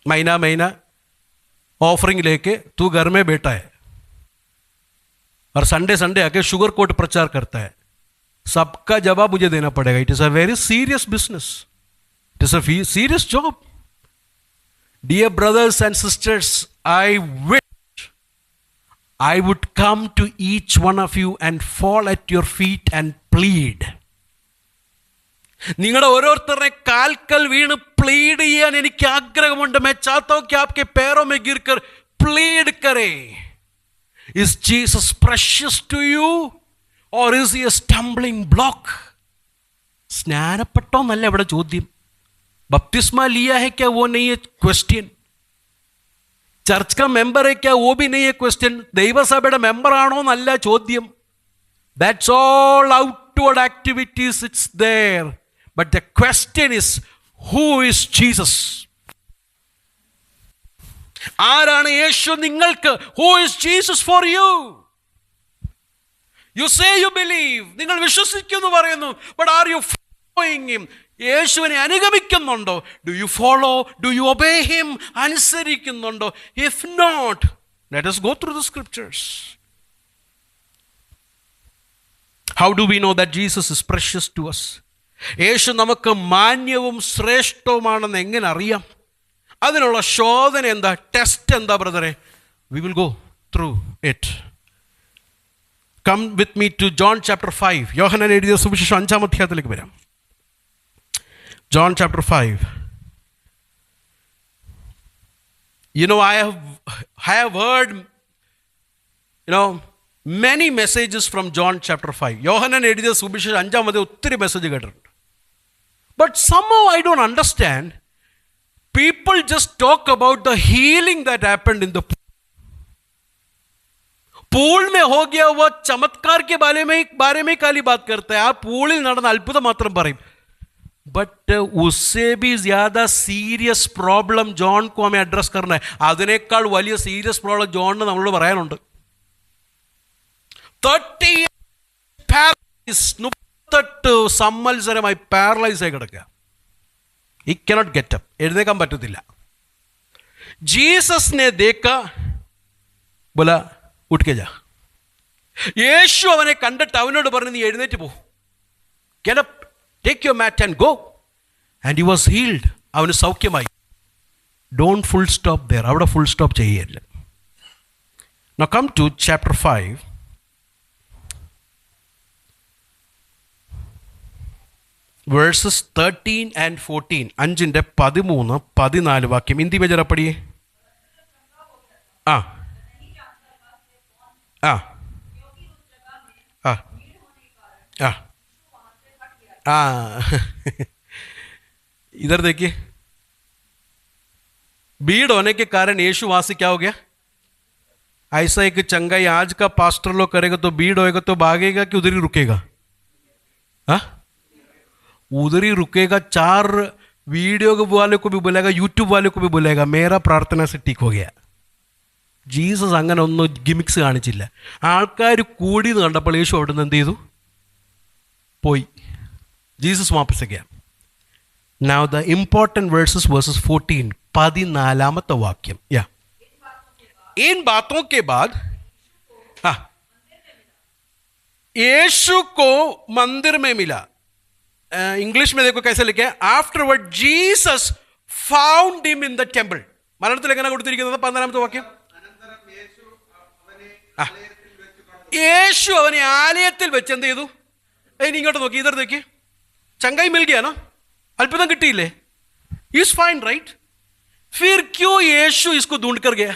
महीना महीना ऑफरिंग लेके तू घर में बैठा है और संडे संडे आके शुगर कोट प्रचार करता है, सबका जवाब मुझे देना पड़ेगा. It is a very serious business. It is a serious job. Dear brothers and sisters, I wish I would come to each one of you and fall at your feet and plead. നിങ്ങളുടെ ഓരോരുത്തരുടെ കാൽക്കൽ വീണ് plead ചെയ്യാൻ എനിക്ക് ആഗ്രഹമുണ്ട്. मैं चाहता हूं कि आपके पैरों में गिरकर प्लीड करें. Is Jesus precious to you or is he a stumbling block? സ്നാനപ്പെട്ടോ എന്നല്ല ഇവിടെ ചോദ്യം. बपतिस्मा लिया है क्या, वो नहीं है क्वेश्चन. चर्च का मेंबर है क्या, वो भी नहीं है क्वेश्चन. ദൈവസഭയുടെ മെമ്പർ ആണോ എന്നല്ല ചോദ്യം. That's all outward activities, it's there. But the question is, who is Jesus? ആരാണ് യേശു നിങ്ങൾക്ക്? Who is Jesus for you? You say you believe, നിങ്ങൾ വിശ്വസിക്കുന്നു പറയുന്നു, but are you following him? യേശുവിനെ അനുഗമിക്കുന്നുണ്ടോ? Do you follow? Do you obey him? അനുസരിക്കുന്നുണ്ടോ? If not, let us go through the scriptures. How do we know that Jesus is precious to us? യേശു നമുക്ക് മാന്യവും ശ്രേഷ്ഠവുമാണെന്ന് എങ്ങനെ അറിയാം? അതിനുള്ള ശോധന എന്താ? ടെസ്റ്റ് എന്താ ബ്രദറെ? We will go through it. Come with me to John chapter 5. യോഹന്നാൻ എഴുതിയ സുവിശേഷം 5-ാം അധ്യായത്തിലേക്ക് വരാം. John chapter 5. You know, I have heard, many messages from John chapter 5. യോഹന്നാൻ എഴുതിയ സുവിശേഷം 5-ാം അധ്യായം ഒത്തിരി മെസ്സേജ് കേട്ടിട്ടുണ്ട്. But somehow I don't understand. People just talk about the healing that happened in the pool. Pool में हो गया हुआ चमत्कार के बारे में खाली बात करता है. ആ പൂളിൽ നടന്ന അത്ഭുതം മാത്രം പറയും. बट उससे भी ज़्यादा सीरियस प्रॉब्लम जॉन को हमें एड्रेस करना है. അതിനേക്കാൾ വലിയ സീരിയസ് പ്രോബ്ലം ജോണിന് നമ്മളോട് പറയാനുണ്ട്. 38 സംവത്സരമായി പാരലൈസ് ആയി കിടക്കുക. he cannot get up. എഴുന്നേക്കാൻ പറ്റത്തില്ല. ജീസസ് ने देखा, बोला उठ के जा. യേശു അവനെ കണ്ടിട്ട് അവനോട് പറഞ്ഞു, നീ എഴുന്നേറ്റ് പോ, get up, take your mat and go. And he was healed. അവന് സൗഖ്യമായി. Don't full stop there. അവിടെ full stop ചെയ്യല്ല. Now come to chapter 5. Verses 13 and 14. 5-ന്റെ 13, 14 വാക്യം. ഹിന്ദി में जरा पढ़िए. हाँ हाँ हाँ हाँ इधर देखिए. भीड़ होने के कारण यीशु वहां से क्या हो गया? ऐसा एक चंगाई आज का पास्टर लोग करेगा तो भीड़ होएगा तो भागेगा कि उधर ही रुकेगा? हाँ, उधर ही रुकेगा. 4 वीडियो वाले को भी बोलेगा, यूट्यूब वाले को भी बोलेगा, मेरा प्रार्थना से ठीक हो गया. ജീസസ് അങ്ങനെ ഒന്നും ഗിമിക്സ് കാണിച്ചില്ല. ആൾക്കാർ കൂടി കണ്ടപ്പോൾ യേശു അവിടെ നിന്ന് എന്ത് ചെയ്തു? പോയി. ജീസസ് വാപ്പസ് गया. Now the important verses 14. 14th वाक्यम. Yeah. इन बातों के बाद हाँ, यीशु को मंदिर में मिला. इंग्लिश में देखो कैसे लिखे. Afterward Jesus found him in the temple. മലയാളത്തിൽ എങ്ങനെ കൊടുത്തിരിക്കുന്നത്? 14th വാക്യം. യേശു അവനെ ആലയത്തിൽ വെച്ച് എന്ത് ചെയ്തു? ഇനി ഇങ്ങോട്ട് നോക്കി, ഇതർ നോക്കി. ചങ്കായി മിൽ ഗയാ, അത്ഭുതം കിട്ടിയില്ലേ? Is fine right. ഫിർ ക്യൂ യേശു ഇസ്കോ ढूंढ कर गया?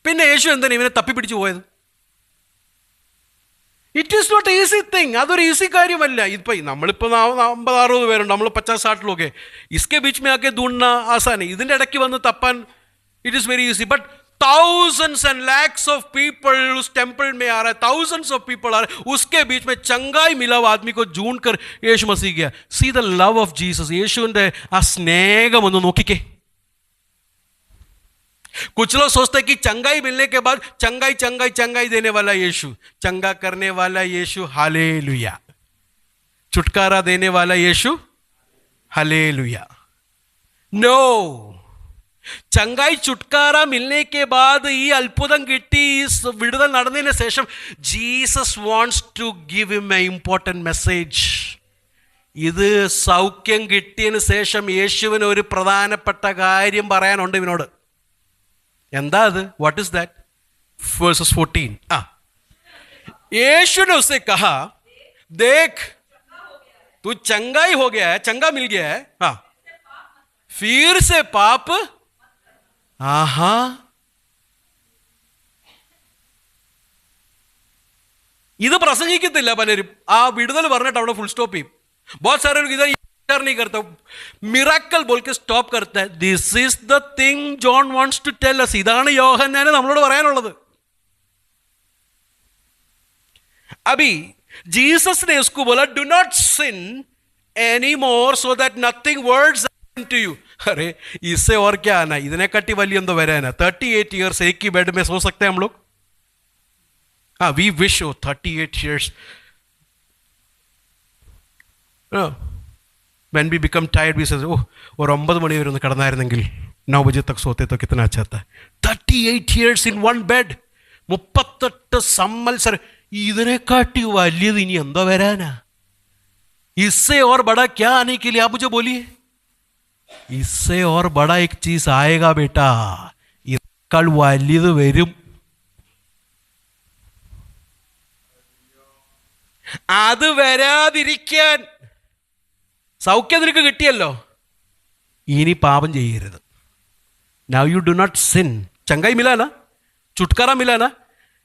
പിന്നെ യേശു എന്താണ് ഇവനെ തപ്പിപ്പിടിച്ചു പോയത്? It is not easy thing. അതൊരു ഈസി കാര്യമല്ല. ഇപ്പം നമ്മളിപ്പോൾ 50-60 പേരുണ്ട്, നമ്മൾ 50-60 लोग हैं. इसके बीच में आके ढूंढना आसान है. ഇതിൻ്റെ ഇടയ്ക്ക് വന്ന് തപ്പാൻ it is very easy. But thousands and lakhs of people उस टेम्पल में आ रहा है, thousands of people आ रहे हैं, उसके बीच में चंगाई मिला हुआ आदमी को ढूंढ कर यीशु मसीह गया. See the love of Jesus. യേശുവിൻ്റെ ആ സ്നേഹം ഒന്ന് നോക്കിക്കേ. कुछ लोग सोचते हैं कि चंगाई मिलने के बाद चंगाई चंगाई चंगाई देने वाला यीशु, चंगा करने वाला यीशु, हालेलुया. छुटकारा देने वाला यीशु, हालेलुया. नो, ചങ്കായി ചുട്കാര മിൽനെ കെ ബാദ് ഈ അത്ഭുതം കിട്ടി, ഈ വിടുതൽ നടന്നതിന് ശേഷം Jesus wants to give him a important message. ഇത് സൗഖ്യം കിട്ടിയതിന് ശേഷം യേശുവിന് ഒരു പ്രധാനപ്പെട്ട കാര്യം പറയാനുണ്ട് ഇവനോട്. എന്താ അത്? What is that? verses 14. यीशु ने उससे कहा, देख तू चंगाई हो गया है, चंगा मिल गया है. हाँ, फिर से पाप. आहा, ഇത് പ്രസംഗിക്കത്തില്ല പലരും. ആ വിടുതൽ പറഞ്ഞിട്ട് അവിടെ ഫുൾ സ്റ്റോപ്പ് ചെയ്യും. बहुत सारे लोग इधर नहीं करता, मिराकल बोल के स्टॉप करता है. This is the thing John wants to tell us. ഇതാണ് യോഹന്നാന് നമ്മളോട് പറയാനുള്ളത്. अभी जीसस ने उसको बोला, do not sin any more so that nothing words to you. अरे इससे और क्या आना, इतने कट्टी वाली अंदर वराना. 38 years एक ही बेड में सो सकते हैं हम लोग. हाँ, we wish 38 years. When we become tired, we say, oh, और 9 മണി വരെ ഒന്ന് കിടന്നായിരുന്നെങ്കിൽ 9 बजे तक सोते तो कितना अच्छा था. 38 years in one bed. 38 സംവത്സരം. ഇതിനെക്കാട്ടി വലിയത് ഇനി എന്തോ വരാനാ? इससे और बड़ा क्या आने के लिए आप मुझे बोलिए. इससे और बड़ा एक चीज आएगा बेटा. ഇതിനേക്കാൾ വലിയത് വരും. അത് വരാതിരിക്കാൻ സൗഖ്യം നിനക്ക് കിട്ടിയല്ലോ, ഇനി പാപം ചെയ്യരുത്. Now you do not sin. चंगाई मिला ना, छुटकारा मिला ना,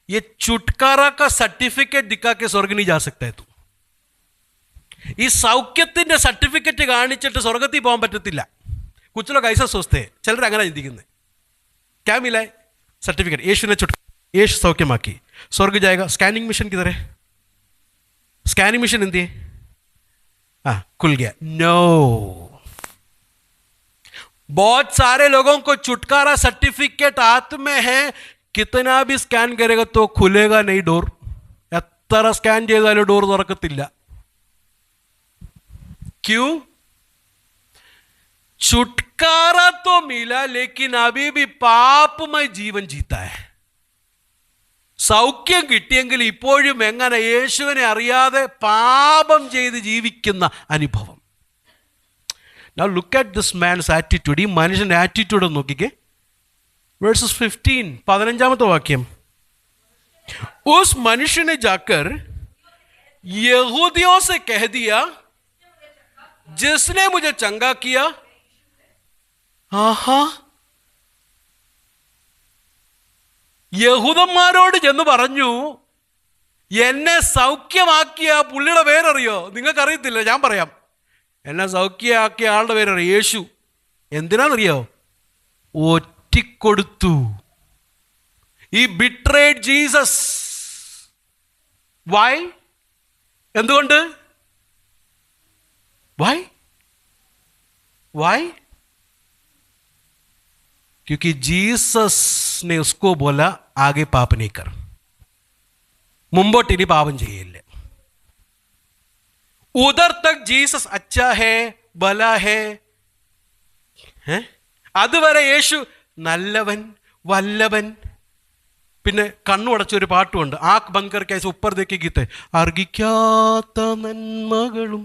ये छुटकारा का सर्टिफिकेट दिखा के स्वर्ग नहीं जा सकता है तू. ഈ സൗഖ്യത്തിൻ്റെ സർട്ടിഫിക്കറ്റ് കാണിച്ചിട്ട് സ്വർഗത്തിൽ പോകാൻ പറ്റത്തില്ല. कुछ लोग ऐसा सोचते हैं, ചിലർ അങ്ങനെ ചിന്തിക്കുന്നത്. क्या मिला है? सर्टिफिकेट. यीशु ने यीशु सौख्यमाकी, स्वर्ग जाएगा. स्कैनिंग मिशन किधर है? स्कैनिंग मिशन हिंदी है. हाँ, खुल गया. नो, बहुत सारे लोगों को छुटकारा सर्टिफिकेट हाथ में है, कितना भी स्कैन करेगा तो खुलेगा नहीं डोर. എത്ര സ്കാൻ ചെയ്താലും ഡോർ തുറക്കത്തില്ല. क्यों? छुटकारा तो मिला लेकिन अभी भी पापमय जीवन जीता है. സൗഖ്യം കിട്ടിയെങ്കിൽ ഇപ്പോഴും എങ്ങനെ യേശുവിനെ അറിയാതെ പാപം ചെയ്ത് ജീവിക്കുന്ന അനുഭവം. Now look at this man's attitude. ഈ മനുഷ്യൻ്റെ ആറ്റിറ്റ്യൂഡ് നോക്കിക്കേ. verses 15, 15th വാക്യം. उस मनुष्य ने जाकर यहूदियों से कह दिया, जिसने मुझे चंगा किया. ആഹാ, യഹൂദന്മാരോട് ചെന്ന് പറഞ്ഞു, എന്നെ സൗഖ്യമാക്കിയ പുള്ളിയുടെ പേരറിയോ? നിങ്ങൾക്കറിയത്തില്ല, ഞാൻ പറയാം. എന്നെ സൗഖ്യമാക്കിയ ആളുടെ പേരറിയോ? യേശു. എന്തിനാണെന്നറിയോ? ഒറ്റിക്കൊടുത്തു. ഈ ബിട്രേഡ് ജീസസ്. വൈ? എന്തുകൊണ്ട്? വൈ? क्योंकि जीसस ने उसको बोला, आगे पाप नहीं कर, मुंबोट इनी पापम ചെയ്യില്ല. उधर तक जीसस अच्छा है, भला है, അതുവരെ യേശു നല്ലവൻ, വല്ലവൻ. പിന്നെ കണ്ണുടച്ചൊരു പാട്ടുമുണ്ട്, ആക്ക് ബങ്കർ കേസ് ഉപ്പർ ദേക്കി ഗീത്തെ, അർഹിക്കാത്ത നന്മകളും.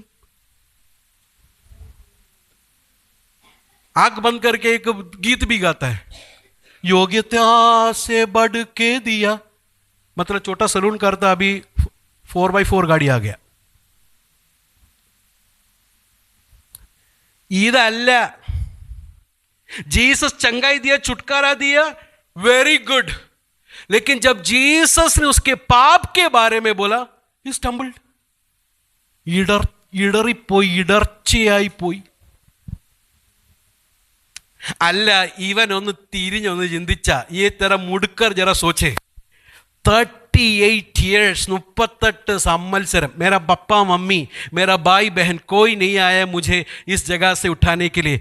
आंख बंद करके एक गीत भी गाता है, योग्यता से बढ़ के दिया. मतलब छोटा सलून करता, अभी 4x4 गाड़ी आ गया. इदल्ल जीसस चंगाई दिया, छुटकारा दिया, वेरी गुड. लेकिन जब जीसस ने उसके पाप के बारे में बोला, ही स्टम्बल्ड. ഇടറിപ്പോയി, ഇടർച്ചയായി പോയി. അല്ല, ഇവൻ ഒന്ന് തിരിഞ്ഞൊന്ന് ചിന്തിച്ച ഈ തരം മുടുക്കർ ജറ സോച്ചേ, 38 years, 38 संवत्सरम मेरा पप्पा मम्मी मेरा भाई बहन कोई नहीं आया मुझे इस जगह से उठाने के लिए.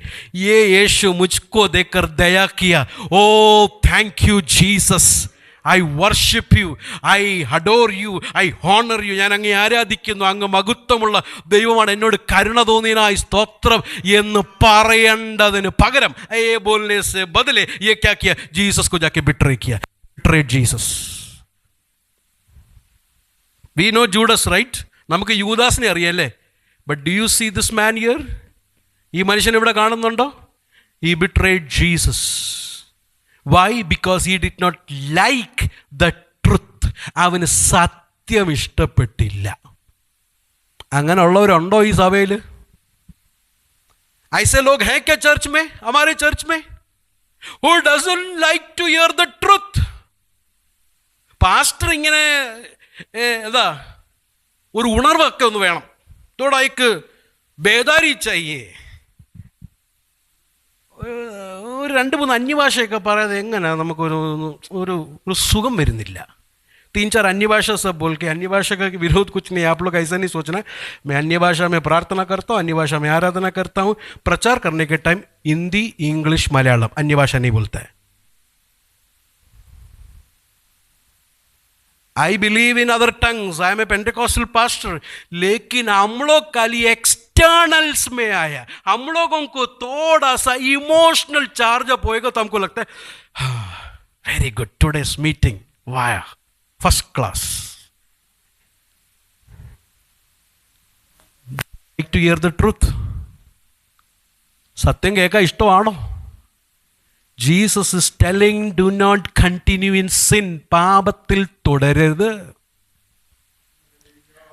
ये यीशु मुझको देखकर दया किया. Oh thank you Jesus, I worship you, I adore you, I honour you. ഞാൻ അങ്ങേ ആരാധിക്കുന്നു, അങ്ങ് മഹത്വമുള്ള ദൈവമാണ്, എന്നോട് കരുണ തോന്നിയതിനായി സ്തോത്രം എന്ന് പറയേണ്ടതിന് പകരം ബോലനെ സെ ബദലെ യേ ക്യാ കിയ, ജീസസ് കോ ജാക്കെ ബിട്രേ കിയ. Betray Jesus. We know Judas, right? നമുക്ക് യൂദാസിനെ അറിയാല്ലേ. But do you see this man here? ഈ മനുഷ്യൻ ഇവിടെ കാണുന്നുണ്ടോ? He betrayed Jesus. Why? Because he did not like the truth. അവന് സത്യം ഇഷ്ടപ്പെട്ടില്ല. അങ്ങനെ ഉള്ളവരുണ്ടോ ഈ സഭയിൽ? ऐसे लोग हैं क्या चर्च में, हमारे चर्च में, who doesn't like to hear the truth? Pastor ഇങ്ങനെ എന്താ ഒരു ഉണർവൊക്കെ ഒന്ന് വേണം. തോടായിക്ക് ബേദാരി ചായേ. ഒരു 2-3 അന്യഭാഷയൊക്കെ പറയാതെ എങ്ങനെ നമുക്കൊരു ഒരു ഒരു സുഖം വരുന്നില്ല. 3-4 अन्य भाषा सब बोल के, अन्य भाषा का विरोध कुछ नहीं. आप लोग ऐसा नहीं सोचना. मैं अन्य भाषा में प्रार्थना करता हूँ, अन्य भाषा में आराधना करता हूँ. प्रचार करने के टाइम हिंदी, इंग्लिश, मलयालम, अन्य भाषा नहीं बोलता है. I believe in other tongues. I am a Pentecostal pastor. लेकिन हम लोग खाली एक्सटर्नल्स में आया. हम लोगों को थोड़ा सा इमोशनल चार्ज अप होएगा तो हमको लगता है वेरी गुड, टुडेस मीटिंग वाह first class. Like to hear the truth. സത്യം കേൾക്കാൻ ഇഷ്ടമാണോ? Jesus is telling, do not continue in sin. പാപത്തിൽ തുടരരുത്.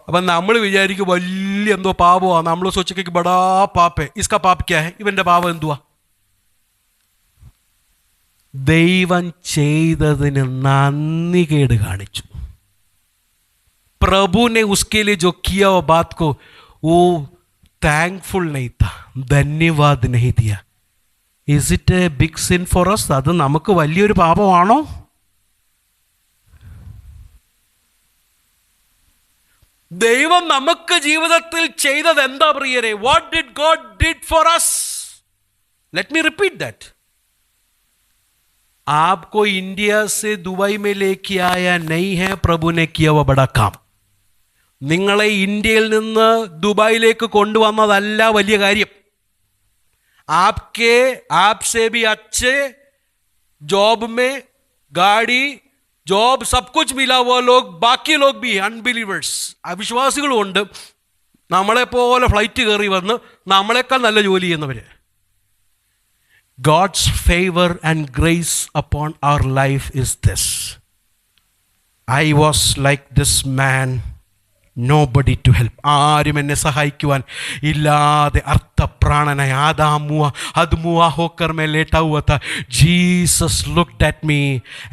അപ്പം നമ്മൾ വിചാരിക്കും വലിയ എന്തോ പാപമാണ്. നമ്മൾ സോച്ചിക്ക് ബടാ പാപ്പേ, ഇസ്കാ പാപ് ക്യാ ഹെ, ഇവൻ്റെ പാപം എന്തുവാ? ദൈവം ചെയ്തതിന് നന്ദികേട് കാണിച്ചു. പ്രഭു ने उसके लिए जो किया वो बात को वो थैंकफुल नहीं था, धन्यवाद नहीं दिया. Is it a big sin for us? അത് നമുക്ക് വലിയൊരു പാപമാണോ? ദൈവം നമുക്ക് ജീവിതത്തിൽ ചെയ്തത് എന്താ പ്രിയരെ? What did God did for us? Let me repeat that. आपको इंडिया से दुबई में लेके आया नहीं है प्रभु ने किया वो बड़ा काम. നിങ്ങളെ ഇന്ത്യയിൽ നിന്ന് ദുബായിലേക്ക് കൊണ്ടുവന്നതല്ല വലിയ കാര്യം. आपके आपसे भी अच्छे जॉब में गाड़ी, जॉब, सब कुछ मिला हुआ लोग, बाकी लोग भी अनबिलीवर्स, അവിശ്വാസികളുമുണ്ട്. നമ്മളെപ്പോലെ ഫ്ലൈറ്റ് കയറി വന്ന് നമ്മളെക്കാൾ നല്ല ജോലി ചെയ്യുന്നവർ. God's favor and grace upon our life is this. I was like this man, nobody to help. ആരും എന്നെ സഹായിക്കുവാൻ ഇല്ലാതെ അർത്ഥപ്രാണനായ ആദാമുവ അദ്മുവ ഹോക്കർ മേ ലേട്ടാ ഹുവാ താ. Jesus looked at me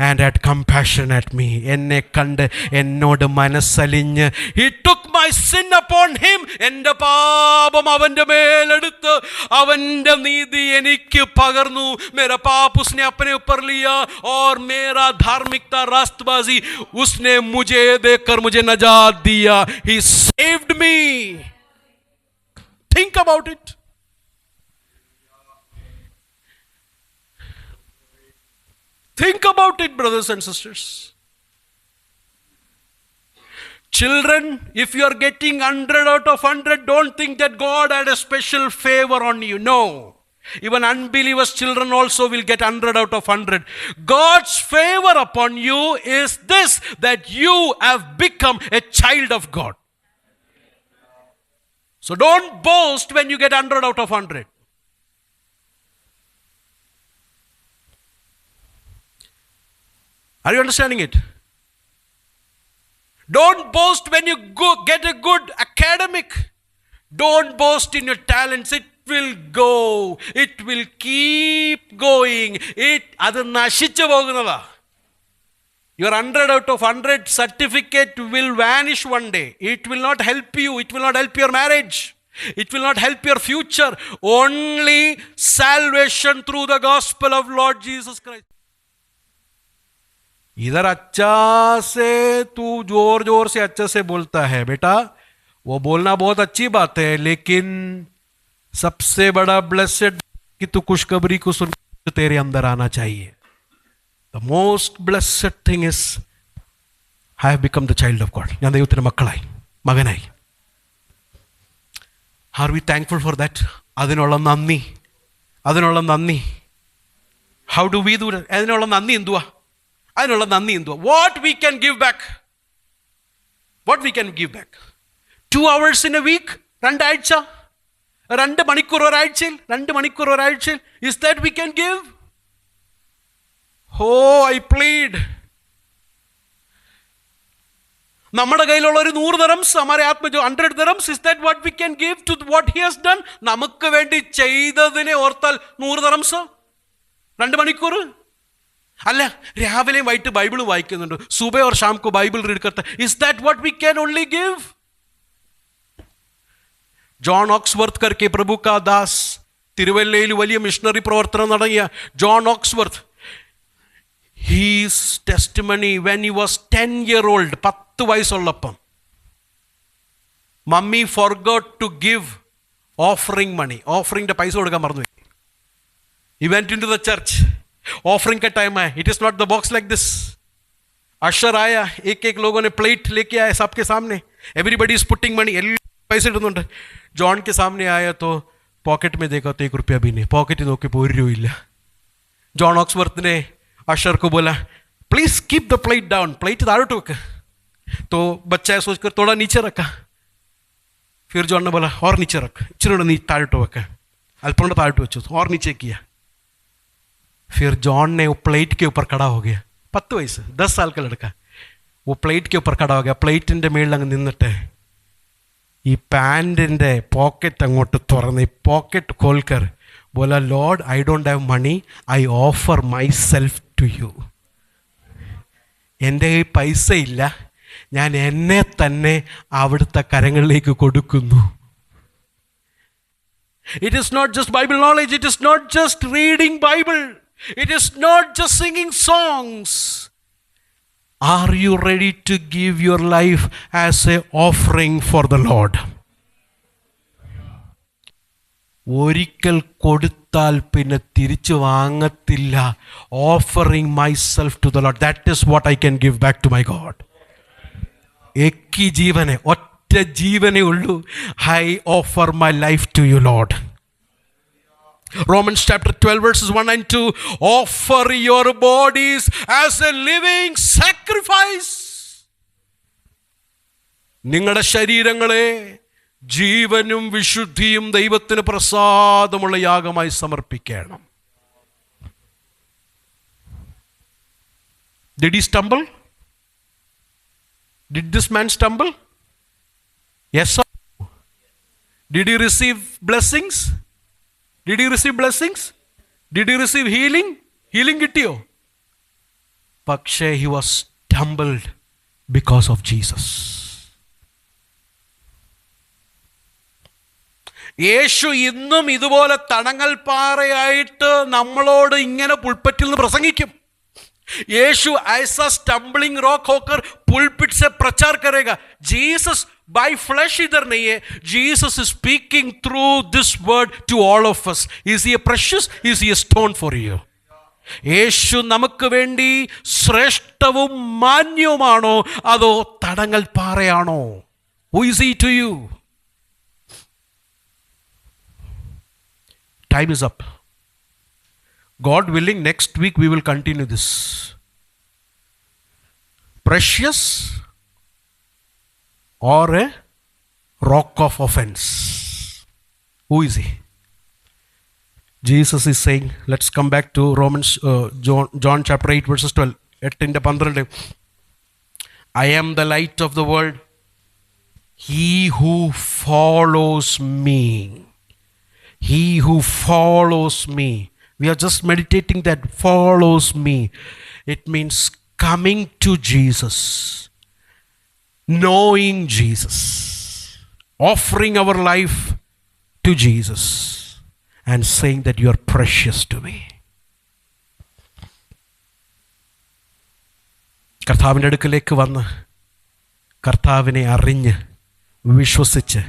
and had compassion at me. എന്നെ കണ്ട് എന്നോട് മനസ്സലിഞ്ഞ് he took my sin upon him. എൻ്റെ പാപം അവൻ്റെ മേലെടുത്ത് അവൻ്റെ നീതി എനിക്ക് പകർന്നു. मेरा पाप उसने अपने ऊपर लिया और मेरा धार्मिकता रास्तबाजी उसने मुझे देकर मुझे नजात दिया. He saved me. Think about it. Think about it, brothers and sisters. Children, if you are getting 100 out of 100, don't think that God had a special favor on you. No. Even unbelievers' children also will get 100 out of 100. God's favor upon you is this, that you have become a child of God. So don't boast when you get 100 out of 100. Are you understanding it? Don't boast when you get a good academic. Don't boast in your talents. It will go. It will keep going. അത് നശിച്ചു പോകുന്നതാ. Your 100 out of 100 certificate will vanish one day. It will not help you. It will not help your marriage. It will not help your future. Only salvation through the gospel of Lord Jesus Christ. इधर अच्छा से तू जोर जोर से अच्छा से बोलता है बेटा, वो बोलना बहुत अच्छी बात है, लेकिन सबसे बड़ा ब्लेसेड कि तू खुशखबरी को सुन तेरे अंदर आना चाहिए. The most blessed thing is I have become the child of God. ഞാൻ ദൈവത്തിന്റെ മക്കളായി, മകനായി. Are we thankful for that? അതിനുള്ള നന്ദി. How do we do that? അതിനുള്ള നന്ദി എന്തുവാ? What we can give back? 2 hours in a week? 2 ആഴ്ച? 2 മണിക്കൂർ ഒരാഴ്ചയിൽ? Is that we can give? Oh, I plead. നമ്മുടെ കയ്യിലുള്ള ഒരു 100 dirhams, हमारे हाथ में जो 100 dirhams, is that what we can give to what he has done? നമുക്ക് വേണ്ടി ചെയ്തതിനെ ഓർത്താൽ 100 dirhams? 2 മണിക്കൂർ? അല്ല, രാവിലെയും വൈകിട്ട് ബൈബിൾ വായിക്കുന്നുണ്ട്, സുബഹ और शाम को बाइबल रीड करता है. Is that what we can only give? John Oxworth करके प्रभु का दास, തിരുവല്ലയിൽ വലിയ മിഷണറി പ്രവർത്തനം നടത്തിയ John Oxworth, his testimony when he was 10-year-old, 10 വയസ്സുള്ളപ്പം, mummy forgot to give offering money. ഓഫറിംഗിന്റെ പൈസ കൊടുക്കാൻ മറന്നുപോയി. He went into the church. Offering का टाइम है. It is not the box like this. Usher आया, एक लोगों ने प्लेट लेके आया सबके सामने. Everybody is putting money. पैसे ഇടുന്നുണ്ട്. ജോൺ के सामने आया तो पॉकेट में देखा तो 1 रुपया भी नहीं. पॉकेट നോക്കിയപ്പോൾ 1 രൂപ ഇല്ല. जॉन ऑक्सवर्थ ने अशर को बोला, please keep the plate down. Plate ताड़ोട്ട് വെക്ക്. तो बच्चा सोचकर थोड़ा नीचे रखा. फिर जॉन ने बोला और नीचे रख, इचिरी ताड़ोട്ട് വെക്ക്. अल्प ताड़ोട്ട് വെച്ചു और नीचे किया. फिर जॉन ने वो प्लेट के ऊपर खड़ा हो गया. 10 वयस्स, 10 साल का लड़का. वो प्लेट के ऊपर खड़ा हो गया. प्लेറ്റിൻ്റെ മേളിൽ അങ്ങ് നിന്നിട്ട് ഈ പാൻറ്റിൻ്റെ പോക്കറ്റ് അങ്ങോട്ട് തുറന്ന്, ഈ പോക്കറ്റ് खोलकर बोला, Lord I don't have money, I offer myself to you. എൻ്റെ കയ്യിൽ പൈസ ഇല്ല, ഞാൻ എന്നെ തന്നെ അവിടുത്തെ കരങ്ങളിലേക്ക് കൊടുക്കുന്നു. It is not just Bible knowledge. It is not just reading Bible. It is not just singing songs. Are you ready to give your life as an offering for the Lord? ഒരിക്കൽ കൊടുത്താൽ പിന്നെ തിരിച്ചു വാങ്ങത്തില്ല. Offering myself to the Lord. That is what I can give back to my God. എക്കി ജീവനെ, ഒറ്റ ജീവനേ ഉള്ളൂ. I offer my life to you, Lord. Romans chapter 12 verses 1 and 2. Offer your bodies as a living sacrifice. നിങ്ങളുടെ ശരീരങ്ങളെ ജീവനും വിശുദ്ധിയും ദൈവത്തിന് പ്രസാദമുള്ള യാഗമായി സമർപ്പിക്കണം. Did he stumble? Did this man stumble? Yes or no? Did he receive blessings? Did he receive blessings? Did he receive healing? Healing കിട്ടിയോ? പക്ഷേ he was stumbled because of Jesus. യേശു ഇന്നും ഇതുപോലെ തടങ്ങൽ പാറയായിട്ട് നമ്മളോട് ഇങ്ങനെ പുൽപ്പറ്റിൽ നിന്ന് പ്രസംഗിക്കും. यीशु ऐसा स्टम्बलिंग रॉक होकर पुलपिट से प्रचार करेगा. जीसस बाय फ्लैश इधर नहीं है. Jesus is speaking through this word to all of us. Is he precious? Is he stone for you? Yesu നമുക്ക് വേണ്ടി ശ്രേഷ്ഠവും മാന്യവുമാണോ അതോ തടങ്ങൽ പാറയാണോ? Who is he to you? time is up. God willing, next week we will continue this. Precious or a rock of offense? Who is he? Jesus is saying, let's come back to John chapter 8 verses 12. 8:12. I am the light of the world. He who follows me. He who follows me. We are just meditating that follows me. It means coming to Jesus, knowing Jesus, offering our life to Jesus, and saying that you are precious to me. കർത്താവിൻ്റെ അടുക്കലേക്ക് വന്ന് കർത്താവിനെ അറിഞ്ഞ് വിശ്വസിച്ച്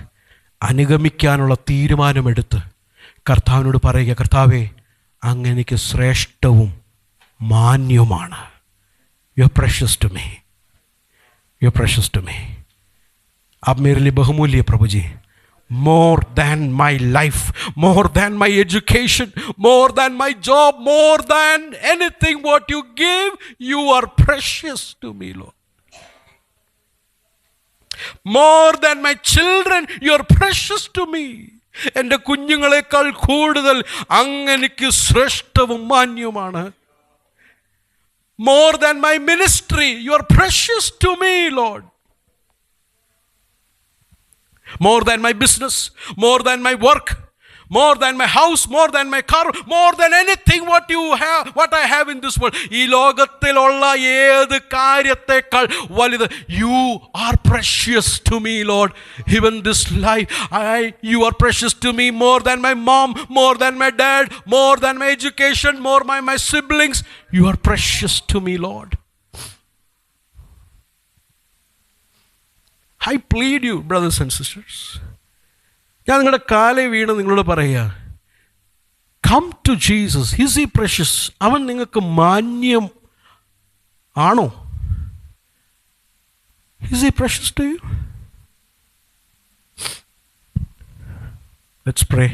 അനുഗമിക്കാനുള്ള തീരുമാനമെടുത്ത് കർത്താവിനോട് പറയുക, കർത്താവേ, അങ്ങ് എനിക്ക് ശ്രേഷ്ഠവും മാന്യവുമാണ്. You are precious to me. You are precious to me. आप मेरे लिए बहुमूल्य प्रभु जी. More than my life, more than my education, more than my job, more than anything what you give, you are precious to me, Lord. More than my children, you are precious to me. എൻ്റെ കുഞ്ഞുങ്ങളെക്കാൾ കൂടുതൽ അങ്ങനെക്ക് ശ്രേഷ്ഠവും മാന്യവുമാണ്. More than my ministry, you are precious to me, Lord. More than my business, more than my work, more than my house, more than my car, more than anything what you have, what I have in this world. ഈ ലോകത്തിലുള്ള ഏത് കാര്യത്തെക്കാൾ വലുത്. You are precious to me, Lord. Even this life, you are precious to me more than my mom, more than my dad, more than my education, more than my siblings. You are precious to me, Lord. I plead you, brothers and sisters. ഞാൻ നിങ്ങളുടെ കാലെ വീണ് നിങ്ങളോട് പറയുക, come to Jesus. Is he precious? അവൻ നിങ്ങൾക്ക് മാന്യം ആണോ? Is he precious to you? Let's pray.